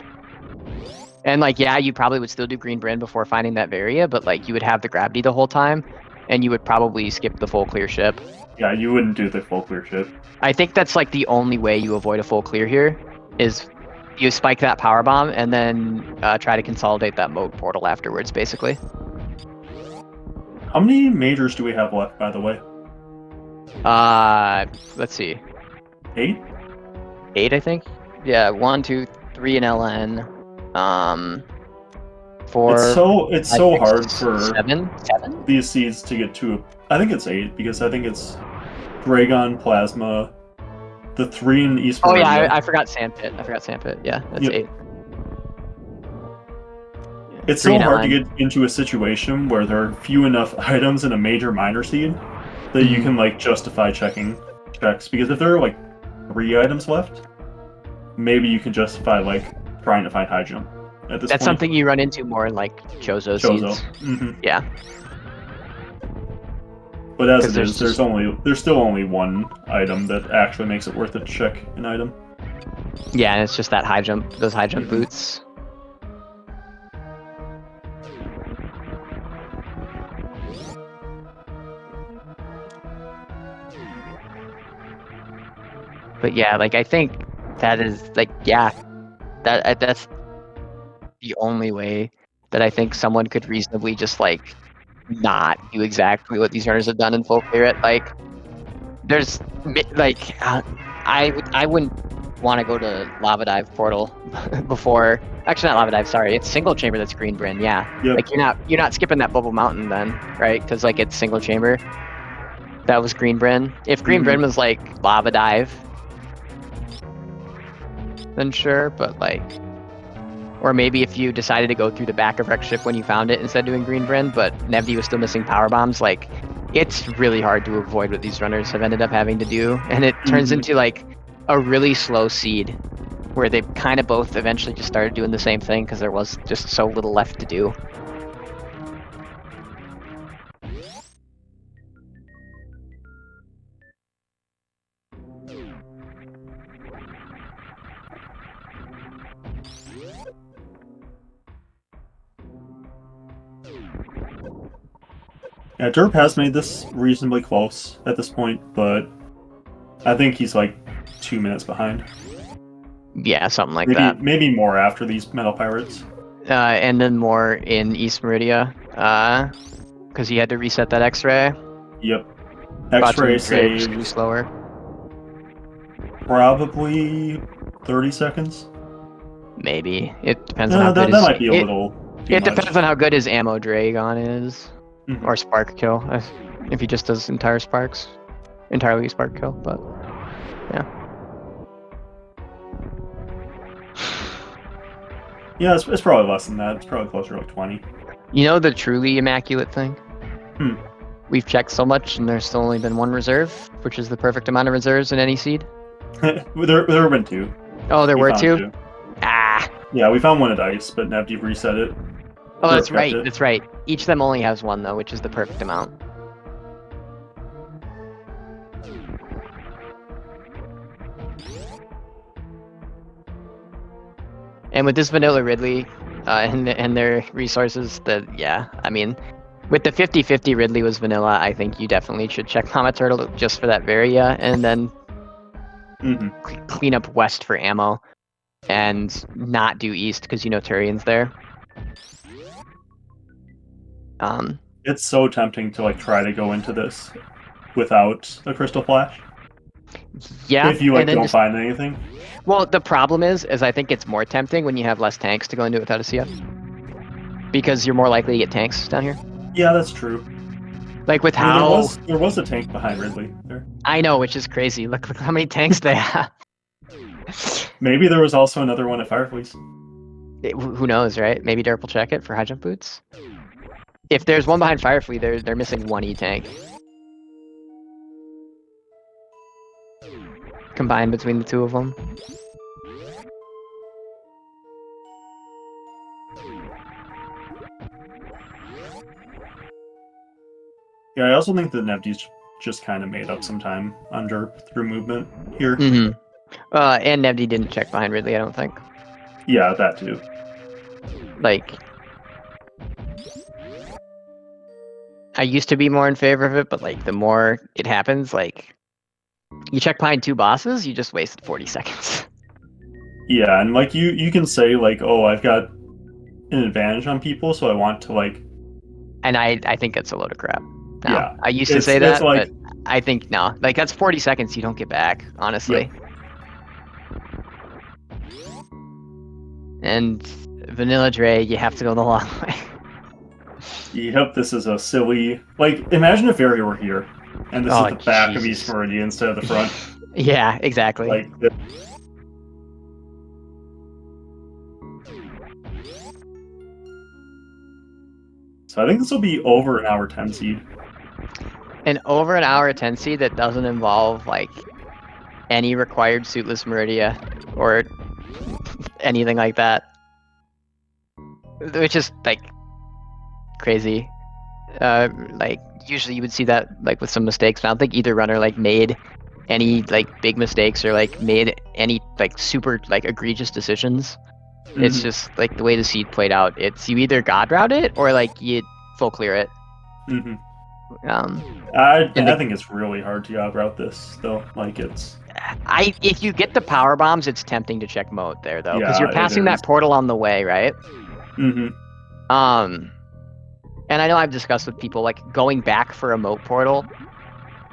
And like, yeah, you probably would still do Green Bryn before finding that Varia, but like you would have the gravity the whole time, and you would probably skip the full clear ship. Yeah, you wouldn't do the full clear ship. I think that's like the only way you avoid a full clear here is you spike that power bomb and then try to consolidate that moat portal afterwards, basically. How many majors do we have left, by the way? Let's see. 8? 8, I think. Yeah, 1, 2, 3 in LN. 4. It's so hard for 7 these seeds to get to. I think it's 8 because I think it's Dragon, Plasma, the 3 in East. Oh yeah, I forgot Sandpit. Yeah, that's 8. It's so hard to get into a situation where there are few enough items in a major minor seed that you can like justify checking checks, because if there are like 3 items left, maybe you can justify like trying to find high jump at this That's point. something you run into more in like Chozo seeds. Yeah. But as it is, there's still only 1 item that actually makes it worth it to check an item. Yeah, and it's just that high jump, those high jump boots. But yeah, like I think that is like, yeah, that's the only way that I think someone could reasonably just like not do exactly what these runners have done in full clear it. Like there's like I wouldn't want to go to Lava Dive portal before, actually not Lava Dive, sorry, it's single chamber that's Green Bryn. Yeah. Yep. Like you're not skipping that Bubble Mountain then, right? Because like it's single chamber. That was Green Bryn. If Green Bryn was like Lava Dive, then sure, but like, or maybe if you decided to go through the back of Wreck Ship when you found it instead of doing Green Bryn, but Nevdi was still missing power bombs, like it's really hard to avoid what these runners have ended up having to do, and it turns into like a really slow seed where they kind of both eventually just started doing the same thing because there was just so little left to do. Yeah, Derp has made this reasonably close at this point, but I think he's like 2 minutes behind. Yeah, something like that. Maybe more after these Metal Pirates. And then more in East Meridia, because he had to reset that X-ray. Yep. X-ray saved slower. Probably 30 seconds. Maybe it depends on how that good his, might be a little. It depends on how good his ammo Dragon is, or Spark Kill. if he just does entirely spark kill, but yeah. Yeah, it's probably less than that. It's probably closer to like 20. You know the truly immaculate thing? We've checked so much and there's still only been one reserve, which is the perfect amount of reserves in any seed. there have been 2. Oh, there were 2? 2. Ah! Yeah, we found one at ice, but Nevdi reset it. Oh, that's right, that's right. Each of them only has 1 though, which is the perfect amount. And with this vanilla Ridley and their resources, I mean, with the 50-50 Ridley was vanilla, I think you definitely should check Mama Turtle just for that Varia, and then clean up west for ammo, and not do east because you know Turian's there. It's so tempting to like try to go into this without a crystal flash. Yeah. If you like don't find anything. Well, the problem is I think it's more tempting when you have less tanks to go into it without a CF, because you're more likely to get tanks down here. Yeah, that's true. Like with there was a tank behind Ridley there. I know, which is crazy. Look how many tanks they have. Maybe there was also another one at Fireflies. Who knows, right? Maybe derp will check it for high jump boots. If there's one behind Firefly, they're missing 1 E tank. Combined between the 2 of them. Yeah, I also think that Nevdi's just kind of made up some time on derp through movement here. And Nevdi didn't check behind Ridley, I don't think. Yeah, that too. Like, I used to be more in favor of it, but like the more it happens, like, you check behind 2 bosses, you just wasted 40 seconds. Yeah, and like you can say like, oh, I've got an advantage on people, so I want to like. And I think that's a load of crap. No, yeah, I used to say that, like, but I think no. Like that's 40 seconds you don't get back, honestly. Yep. And Vanilla Dre, you have to go the long way. Yep, this is a silly. Like, imagine if Varia were here, and this is the back of East Meridian instead of the front. Yeah, exactly. Like. So I think this will be over an hour 10 seed. An over an hour 10 seed that doesn't involve like any required suitless Meridia or anything like that, which is like crazy. Like usually you would see that like with some mistakes, but I don't think either runner like made any like big mistakes or like made any like super like egregious decisions. It's just like the way the seed played out. It's you either god route it or like you full clear it. I think it's really hard to god route this though. Like it's. If you get the power bombs, it's tempting to check mode there though, because you're passing that portal on the way, right? And I know I've discussed with people like going back for a moat portal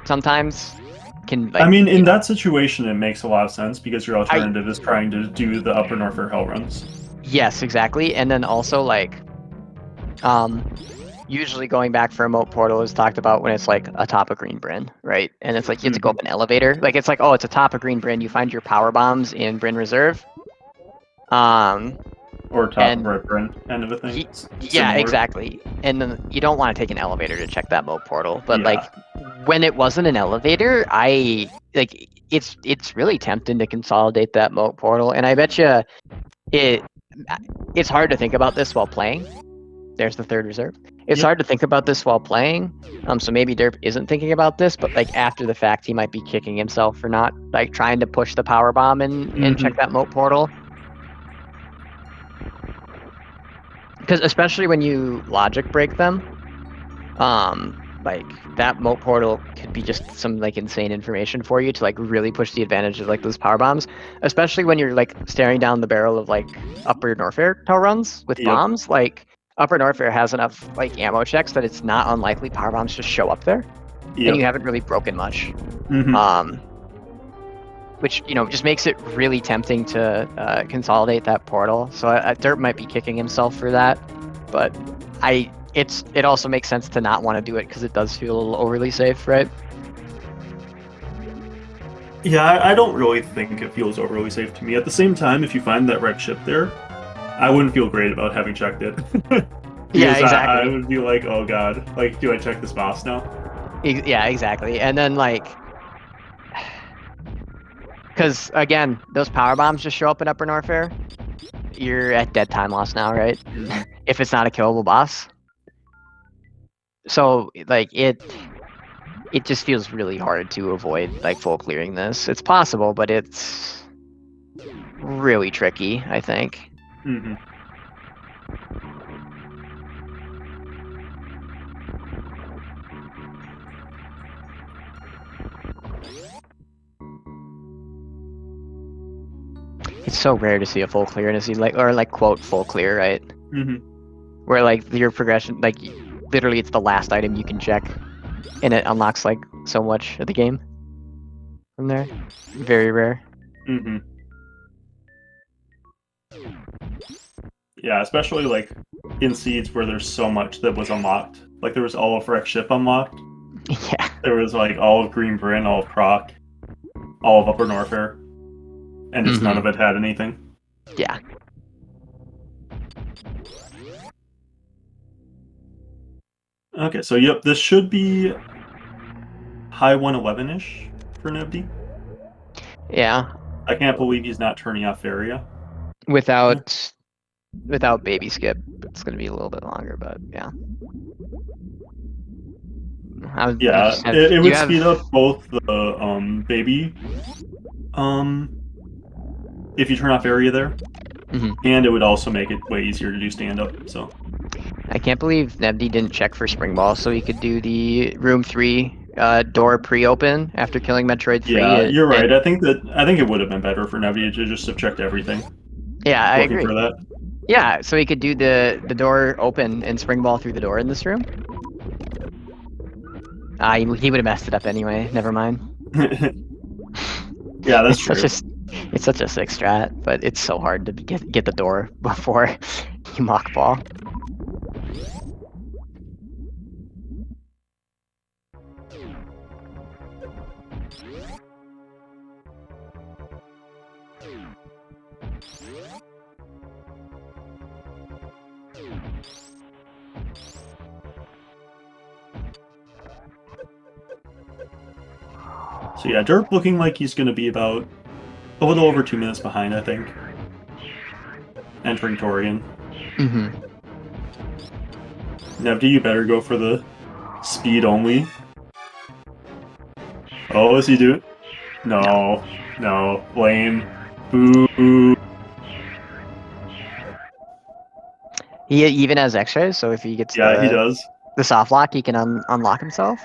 sometimes can. Like, I mean, in that situation, it makes a lot of sense because your alternative is trying to do the Upper Norfair Hell runs. Yes, exactly, and then also like, usually going back for a moat portal is talked about when it's like atop a green Bryn, right? And it's like you have to go up an elevator. Like it's like, oh, it's atop a green Bryn. You find your power bombs in Bryn Reserve. Or top of red Bryn kind of a thing. Yeah, exactly. And then you don't want to take an elevator to check that moat portal. But like when it wasn't an elevator, it's really tempting to consolidate that moat portal. And I bet you it's hard to think about this while playing. There's the 3rd reserve. It's hard to think about this while playing. So maybe derp isn't thinking about this, but like after the fact, he might be kicking himself for not like trying to push the power bomb and check that moat portal. Because especially when you logic break them, like that moat portal could be just some like insane information for you to like really push the advantage of like those power bombs. Especially when you're like staring down the barrel of like Upper Norfair tow runs with bombs. Like Upper Norfair has enough like ammo checks that it's not unlikely power bombs just show up there, and you haven't really broken much. Which just makes it really tempting to consolidate that portal. So derp might be kicking himself for that, but it also makes sense to not want to do it because it does feel a little overly safe, right? Yeah, I don't really think it feels overly safe to me. At the same time, if you find that red ship there, I wouldn't feel great about having checked it. Yeah, Because I exactly. would be like, oh god, like, do I check this boss now? Yeah, exactly. And then like, because again, those power bombs just show up in Upper Norfair. You're at dead time loss now, right? Mhm. If it's not a killable boss. So like it just feels really hard to avoid like full clearing this. It's possible, but it's really tricky, I think. Mhm. It's so rare to see a full clear in a seed, like, or like quote full clear, right? Mhm. Where like your progression, like literally it's the last item you can check, and it unlocks like so much of the game from there. Very rare. Mhm. Yeah, especially like in seeds where there's so much that was unlocked. Like there was all of Rex ship unlocked. Yeah. There was like all of Green Bryn, all of Proc, all of Upper Norfair, and just none of it had anything. Yeah. Okay, so yep, this should be high 111-ish for Nevdi. Yeah. I can't believe he's not turning off area. Without baby skip, it's gonna be a little bit longer, but yeah. Yeah, it You would have speed up both the baby if you turn off area there, and it would also make it way easier to do stand up. So I can't believe Nevdi didn't check for spring ball so he could do the room 3 door pre-open after killing Metroid 3. yeah, you're right. I think it would have been better for Nevdi to just have checked everything. Yeah, I Looking agree. for that. Yeah, so he could do the door open and spring ball through the door in this room. He would have messed it up anyway. Never mind. Yeah, that's true. It's such a sick strat, but it's so hard to get the door before you mock ball. So yeah, Derp looking like he's going to be about a little over 2 minutes behind, I think. Entering Torian. Nevdi, you better go for the speed only. Oh, is he doing? No, lame. Boo. He even has extras, so if he gets he does. the soft lock, he can unlock himself.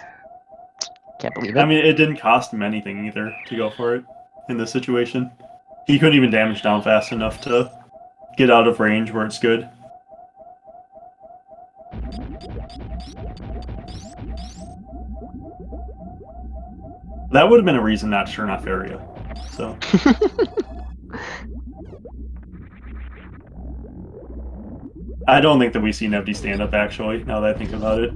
Can't believe it. I mean, it didn't cost him anything either to go for it in this situation. He couldn't even damage down fast enough to get out of range where it's good. That would have been a reason not to turn off area. So. I don't think that we see Nevdi stand up, actually, now that I think about it.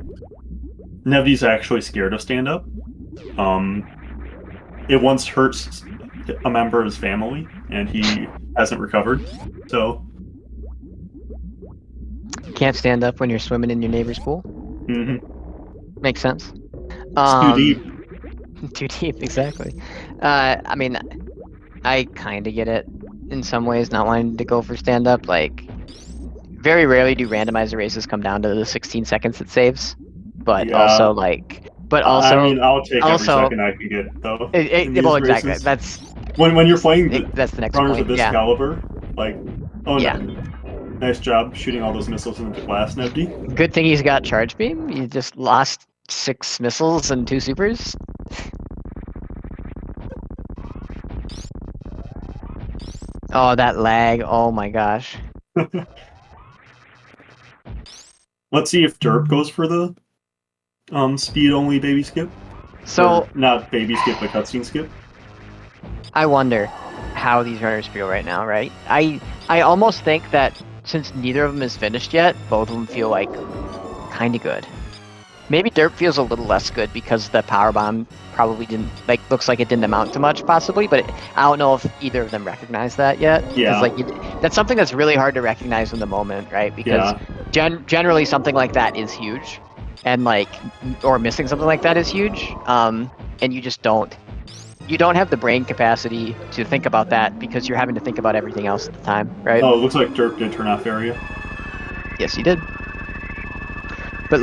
Nevdi's actually scared of stand up. It once hurts a member of his family, and he hasn't recovered, so. Can't stand up when you're swimming in your neighbor's pool. Makes sense. It's too deep. Too deep, exactly. I mean, I kind of get it in some ways, not wanting to go for stand up. Like, very rarely do randomizer races come down to the 16 seconds it saves, but Yeah. also like, I mean, I'll take every second I can get though. Well, exactly. Races. That's when you're playing that's the next runners point. of this Yeah. caliber, like, oh yeah. no. Nice job shooting all those missiles into the glass, Nevdi. Good thing he's got charge beam. You just lost 6 missiles and 2 supers. Oh, that lag. Oh my gosh. Let's see if Derp goes for the speed only baby skip. So or not baby skip, but cutscene skip. I wonder how these runners feel right now, right? I almost think that since neither of them is finished yet, both of them feel like kind of good. Maybe derp feels a little less good because the power bomb probably didn't looks like it didn't amount to much possibly, but I don't know if either of them recognize that yet. Yeah. That's something that's really hard to recognize in the moment, right? Because generally something like that is huge, and or missing something like that is huge. And you just don't have the brain capacity to think about that because you're having to think about everything else at the time, right? Oh, it looks like derp did turn off area. Yes, he did. But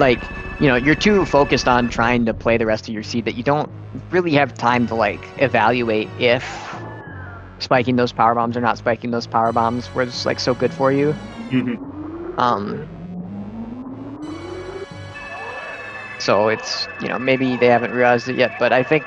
you're too focused on trying to play the rest of your seed that you don't really have time to evaluate if spiking those power bombs or not spiking those power bombs was so good for you. So it's maybe they haven't realized it yet, but I think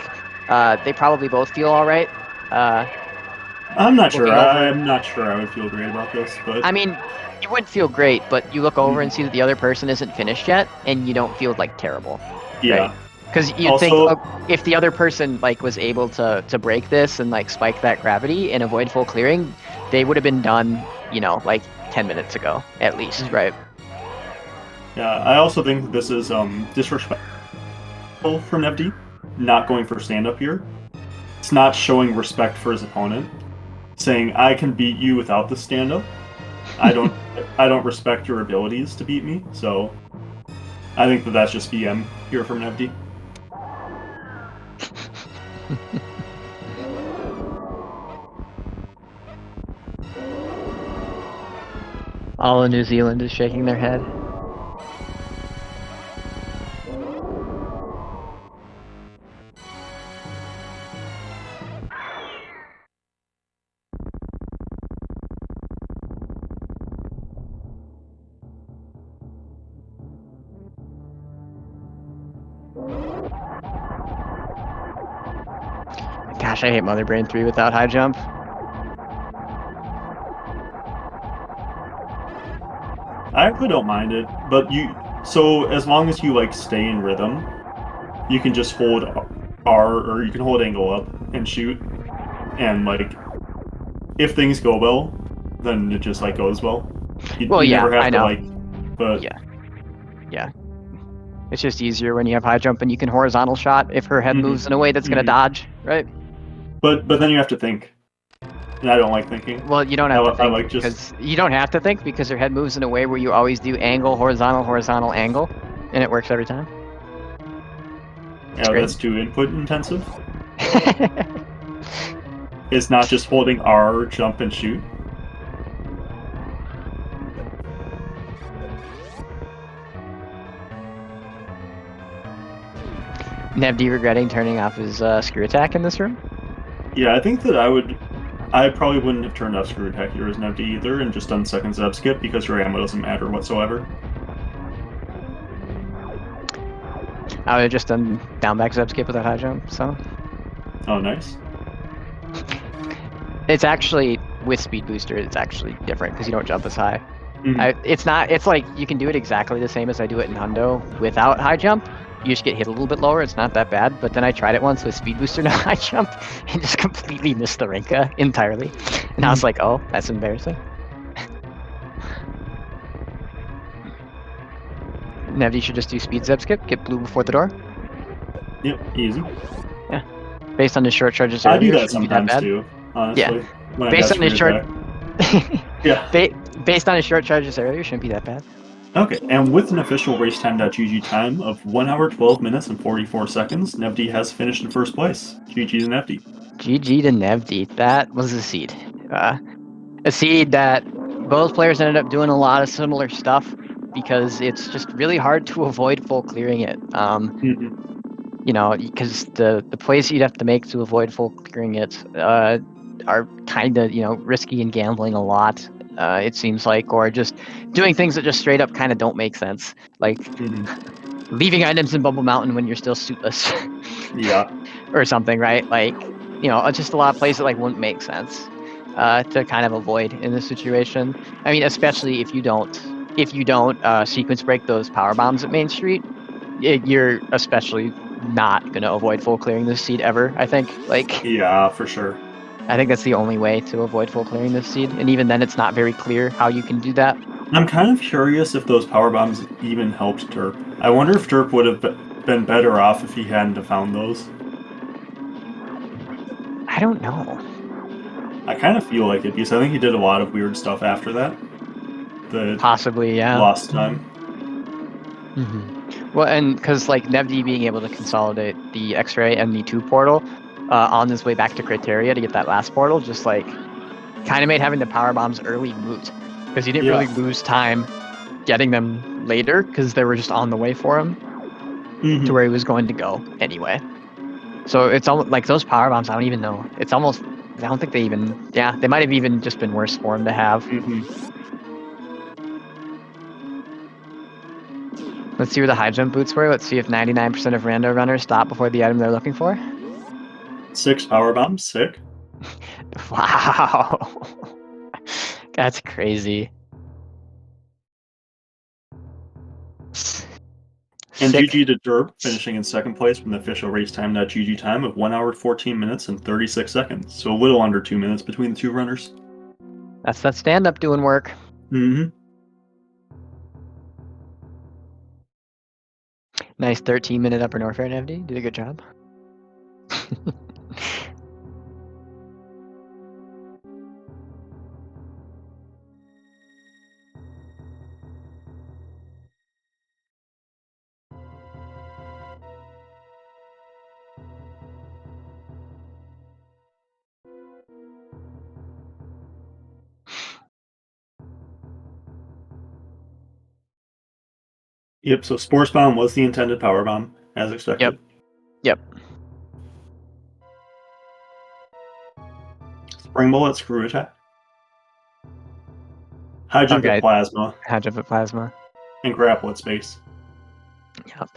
they probably both feel all right. I'm not sure. I'm not sure I would feel great about this, but I mean, you wouldn't feel great, but you look over and see that the other person isn't finished yet, and you don't feel terrible. Yeah. Right? Because you think if the other person was able to break this and spike that gravity and avoid full clearing, they would have been done 10 minutes ago at least, right? Yeah, I also think this is disrespectful from Nevdi, not going for stand-up here. It's not showing respect for his opponent, saying, I can beat you without the stand-up. I don't respect your abilities to beat me, so I think that's just BM here from Nevdi. All of New Zealand is shaking their head. Gosh, I hate Mother Brain 3 without high jump. I actually don't mind it, but so as long as you stay in rhythm, you can just hold R or you can hold angle up and shoot, and if things go well, then it just goes well. You never have I know. Yeah. It's just easier when you have high jump and you can horizontal shot if her head moves in a way that's gonna dodge, right? But then you have to think, and I don't like thinking. Well, you don't have to think because you don't have to think because her head moves in a way where you always do angle, horizontal, angle, and it works every time. Yeah, that's too input intensive. It's not just holding R, jump, and shoot. Nevdi regretting turning off his screw attack in this room? Yeah, I think that I probably wouldn't have turned off screw attack here as Nevdi either and just done second zeb skip because your ammo doesn't matter whatsoever. I would have just done down back zeb skip without high jump, so. Oh, nice. It's actually, with speed booster, it's actually different because you don't jump as high. It's you can do it exactly the same as I do it in Hundo without high jump. You just get hit a little bit lower, it's not that bad, but then I tried it once with speed booster no high jump and just completely missed the Rinka entirely. And I was like, oh, that's embarrassing. Nevdi should just do speed zeb skip, get blue before the door. Yep, easy. Yeah. Based on his short charges I earlier, do that sometimes too, honestly. Yeah. Based on his short yeah. Based on his short charges earlier, shouldn't be that bad. Okay, and with an official racetime.gg time of 1 hour, 12 minutes, and 44 seconds, Nevdi has finished in first place. GG to Nevdi. GG to Nevdi. That was a seed. A seed that both players ended up doing a lot of similar stuff because it's just really hard to avoid full clearing it. Because the plays you'd have to make to avoid full clearing it are kind of, risky and gambling a lot. It seems like, or just doing things that just straight up kind of don't make sense, leaving items in Bubble Mountain when you're still suitless, or something, right? Just a lot of plays that wouldn't make sense to kind of avoid in this situation. I mean, especially if you don't sequence break those power bombs at Main Street, you're especially not gonna avoid full clearing this seed ever. I think, yeah, for sure. I think that's the only way to avoid full clearing this seed, and even then it's not very clear how you can do that. I'm kind of curious if those power bombs even helped Derp. I wonder if Derp would have been better off if he hadn't have found those. I don't know. I kind of feel like it because I think he did a lot of weird stuff after that. The Possibly, yeah. lost time. Well, and because like Nevdi being able to consolidate the X-ray and the 2 portal on his way back to Criteria to get that last portal, just like kind of made having the power bombs early moot because he didn't really lose time getting them later because they were just on the way for him to where he was going to go anyway. So it's almost like those power bombs. I don't even know. It's almost. I don't think they even. Yeah, they might have even just been worse for him to have. Let's see where the high jump boots were. Let's see if 99% of rando runners stop before the item they're looking for. 6 power bombs, sick. Wow. That's crazy. And Sick. GG to Derp, finishing in second place from the official racetime.gg time of 1 hour, 14 minutes, and 36 seconds. So a little under 2 minutes between the two runners. That's that stand-up doing work. Nice 13-minute upper north air, Nevdi. Did a good job. Yep, so Sports Bomb was the intended power bomb, as expected. Yep. Spring Bullet, Screw Attack. High Jump at Plasma. High jump at Plasma. And Grapple at Space. Yep.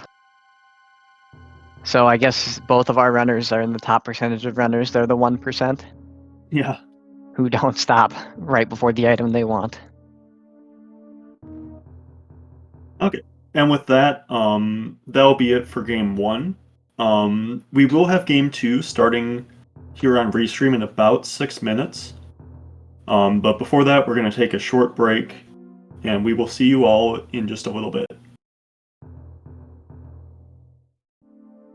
So I guess both of our runners are in the top percentage of runners. They're the 1%. Yeah. Who don't stop right before the item they want. Okay. And with that, that'll be it for game 1. We will have game 2 starting here on Restream in about 6 minutes. But before that, we're going to take a short break, and we will see you all in just a little bit.